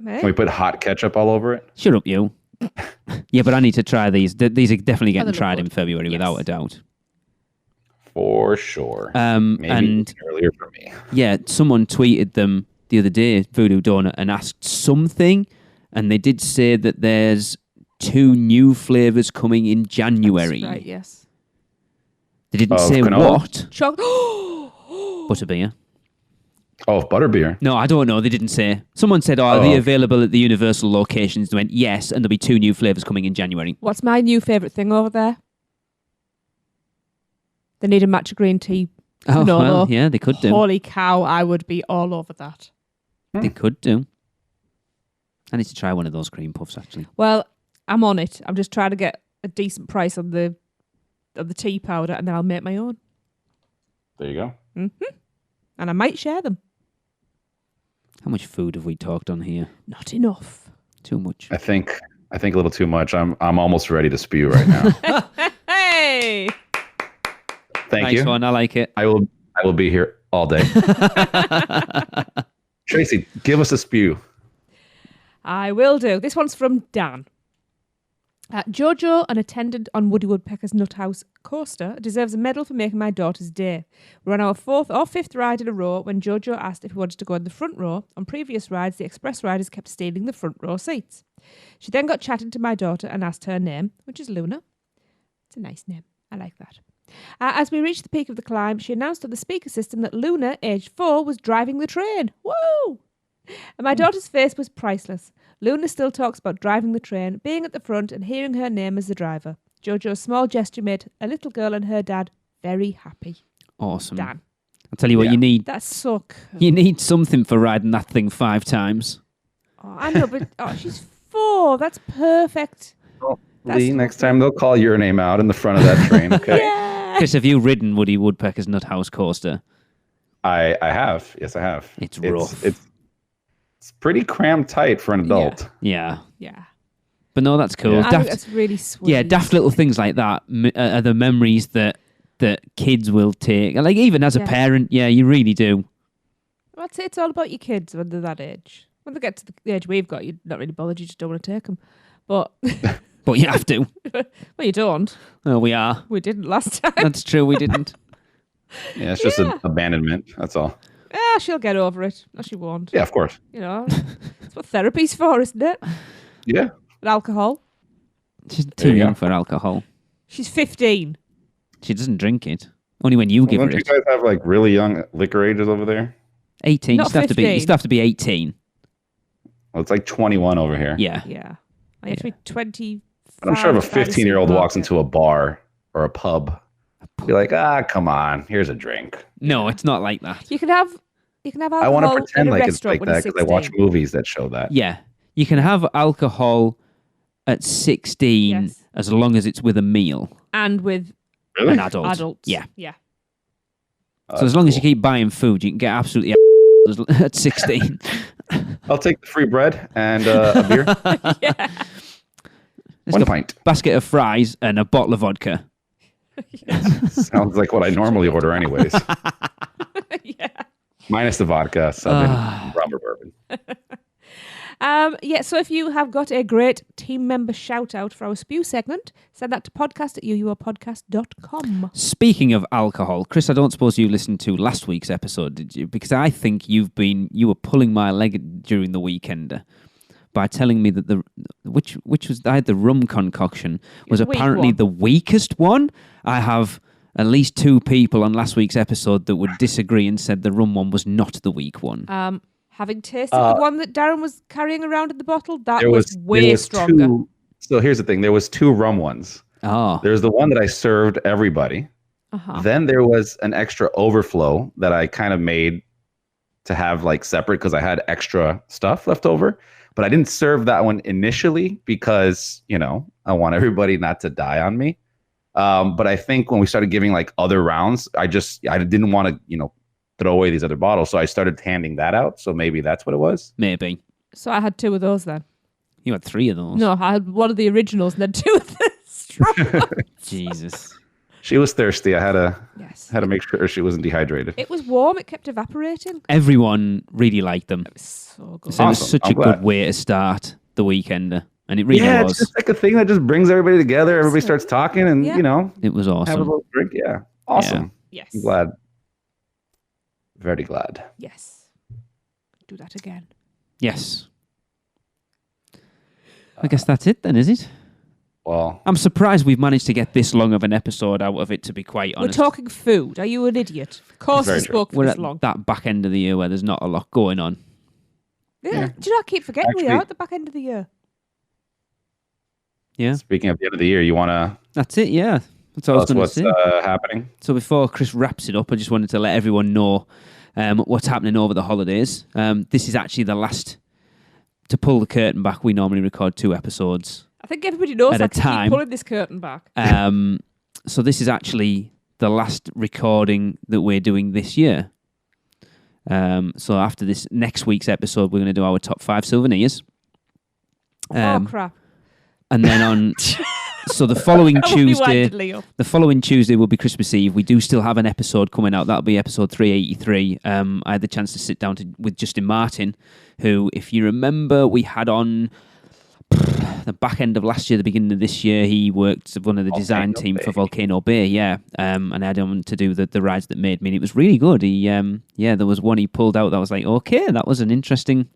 Hey. Can we put hot ketchup all over it? Shut up, you. Yeah, but I need to try these. These are definitely getting tried in February, without a doubt. For sure. Maybe and earlier for me. Yeah, someone tweeted them the other day, Voodoo Donut, and asked something, and they did say that there's 2 new flavours coming in January. That's right, yes. They didn't say what. Butterbeer. Oh, butterbeer. No, I don't know. They didn't say. Someone said, are they available at the Universal locations? They went, yes, and there'll be 2 new flavours coming in January. What's my new favourite thing over there? They need a matcha green tea. Oh, well, yeah, they could do. Holy cow, I would be all over that. They could do. I need to try one of those cream puffs, actually. Well, I'm on it. I'm just trying to get a decent price on the tea powder, and then I'll make my own. There you go. Mm-hmm. And I might share them. How much food have we talked on here? Not enough. Too much. I think a little too much. I'm almost ready to spew right now. Hey! Thank you. Nice one. I like it. I will be here all day. Tracy, give us a spew. I will do. This one's from Dan. Jojo, an attendant on Woody Woodpecker's Nut House coaster, deserves a medal for making my daughter's day. We're on our 4th or 5th ride in a row when Jojo asked if we wanted to go in the front row. On previous rides, the express riders kept stealing the front row seats. She then got chatting to my daughter and asked her name, which is Luna. It's a nice name. I like that. As we reached the peak of the climb, she announced on the speaker system that Luna, aged 4, was driving the train. Woo! And my daughter's face was priceless. Luna still talks about driving the train, being at the front and hearing her name as the driver. Jojo's small gesture made a little girl and her dad very happy. Awesome. Dan. I'll tell you what you need. That's so cool. You need something for riding that thing 5 times. Oh, I know, but she's 4. That's perfect. Well, Lee, next time they'll call your name out in the front of that train, okay? Yeah. Chris, have you ridden Woody Woodpecker's Nut House coaster? I have. Yes, I have. It's rough. It's pretty crammed tight for an adult. Yeah. Yeah. But no, that's cool. Yeah. I think that's really sweet. Yeah, daft little things like that are the memories that kids will take. Like, even as a parent, you really do. I'd say it's all about your kids when they're that age. When they get to the age we've got, you're not really bothered. You just don't want to take them. But but you have to. Well, you don't. Oh, we are. We didn't last time. That's true. We didn't. Yeah, it's just an abandonment. That's all. Yeah, she'll get over it. No, she won't. Yeah, of course. That's what therapy's for, isn't it? Yeah. With alcohol. She's too young for alcohol. She's 15. She doesn't drink it. Only when you give her it. it. You guys have like really young liquor ages over there? 18. Not 15. You still have to be 18. Well, it's like 21 over here. Yeah. Yeah. I have to be 25. But I'm sure if a 15-year-old walks into a bar or a pub, be like, come on, here's a drink. No, it's not like that. You can have alcohol. I want to pretend like it's like when that because I watch movies that show that. Yeah. You can have alcohol at 16 as long as it's with a meal. And with an adult. Adults. Yeah. Yeah. So as long as you keep buying food, you can get absolutely at 16. I'll take the free bread and a beer. Yeah. One pint. Basket of fries and a bottle of vodka. Sounds like what I normally order anyways. Yeah. Minus the vodka, Southern rum or bourbon. So if you have got a great team member shout out for our S.P.E.W segment, send that to podcast@uuopodcast.com. Speaking of alcohol, Chris, I don't suppose you listened to last week's episode, did you? Because I think you were pulling my leg during the weekend by telling me that which was the rum concoction was apparently the weakest one. I have at least 2 people on last week's episode that would disagree and said the rum one was not the weak one. Having tasted the one that Darren was carrying around in the bottle, that was way stronger. So here's the thing. There was 2 rum ones. Oh. There's the one that I served everybody. Then there was an extra overflow that I kind of made to have like separate because I had extra stuff left over. But I didn't serve that one initially because, I want everybody not to die on me. But I think when we started giving like other rounds, I didn't want to, throw away these other bottles. So I started handing that out. So maybe that's what it was. Maybe. So I had 2 of those then. You had 3 of those? No, I had one of the originals and then 2 of the strong ones. Jesus. She was thirsty. I had to make sure she wasn't dehydrated. It was warm. It kept evaporating. Everyone really liked them. It was so good. So it was such a good way to start the weekender. And it really was. It's just like a thing that just brings everybody together. Everybody starts talking and, it was awesome. Have a little drink. Yeah. Awesome. Yeah. Yes. I'm glad. Very glad. Yes. Do that again. Yes. I guess that's it then, is it? Well, I'm surprised we've managed to get this long of an episode out of it, to be quite honest. We're talking food. Are you an idiot? Of course we spoke for this long. We're at that back end of the year where there's not a lot going on. Yeah. Do you not keep forgetting we are at the back end of the year? Yeah. Speaking of the end of the year, you want to... That's it, yeah. That's what I was going to say. What's happening? So before Chris wraps it up, I just wanted to let everyone know what's happening over the holidays. This is actually the last... To pull the curtain back, we normally record 2 episodes. I think everybody knows at that a time. Keep pulling this curtain back. So this is actually the last recording that we're doing this year. So after this next week's episode, we're going to do our top 5 souvenirs. Oh crap! And then on, so the following Tuesday will be Christmas Eve. We do still have an episode coming out. That'll be episode 383. I had the chance to sit down with Justin Martin, who, if you remember, we had on the back end of last year, the beginning of this year. He worked as one of the design team for Volcano Bay, and I had him to do the rides that made me, and it was really good. He, there was one he pulled out that was like, okay, that was an interesting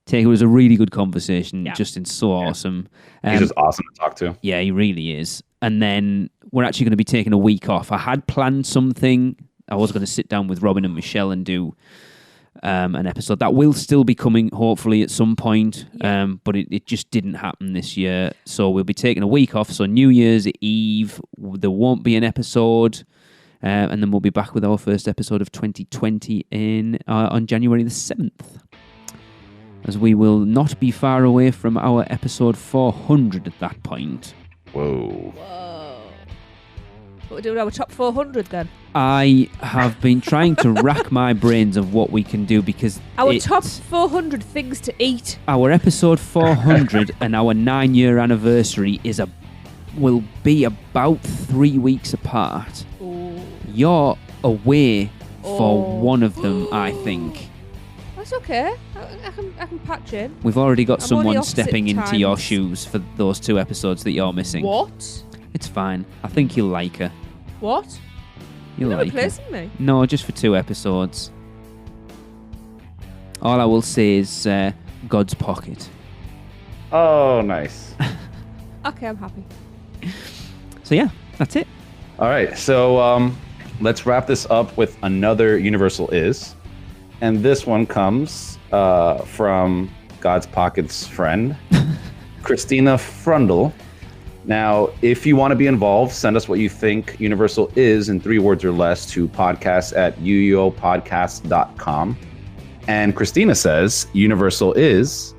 take. It was a really good conversation. Yeah. Justin's so awesome. He's just awesome to talk to. Yeah, he really is. And then we're actually going to be taking a week off. I had planned something. I was going to sit down with Robin and Michelle and do an episode that will still be coming hopefully at some point, but it just didn't happen this year. So we'll be taking a week off. So New Year's Eve there won't be an episode, and then we'll be back with our first episode of 2020 on January the 7th, as we will not be far away from our episode 400 at that point. Whoa. What we're doing our top 400 then? I have been trying to rack my brains of what we can do, because our top 400 things to eat. Our episode 400 and our 9-year anniversary will be about 3 weeks apart. Ooh. You're away for one of them, I think. That's okay. I can patch in. We've already got someone stepping into your shoes for those 2 episodes that you're missing. What? It's fine. I think you'll like her. What? You'll like her. Replacing me? No, just for 2 episodes. All I will say is God's Pocket. Oh, nice. Okay, I'm happy. So yeah, that's it. All right, so let's wrap this up with another Universal Is. And this one comes from God's Pocket's friend, Christina Frundle. Now, if you want to be involved, send us what you think Universal is in 3 words or less to podcast@uuopodcast.com. And Christina says, Universal is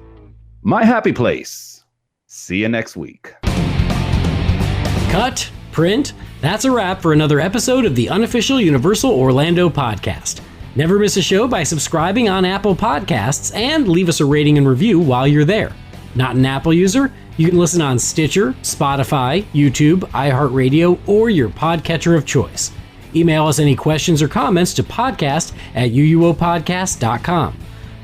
my happy place. See you next week. Cut, print. That's a wrap for another episode of the unofficial Universal Orlando podcast. Never miss a show by subscribing on Apple Podcasts and leave us a rating and review while you're there. Not an Apple user? You can listen on Stitcher, Spotify, YouTube, iHeartRadio, or your podcatcher of choice. Email us any questions or comments to podcast@uuopodcast.com.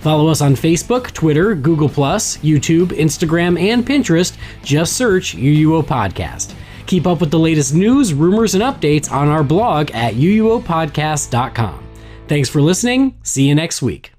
Follow us on Facebook, Twitter, Google+, YouTube, Instagram, and Pinterest. Just search UUO Podcast. Keep up with the latest news, rumors, and updates on our blog at uuopodcast.com. Thanks for listening. See you next week.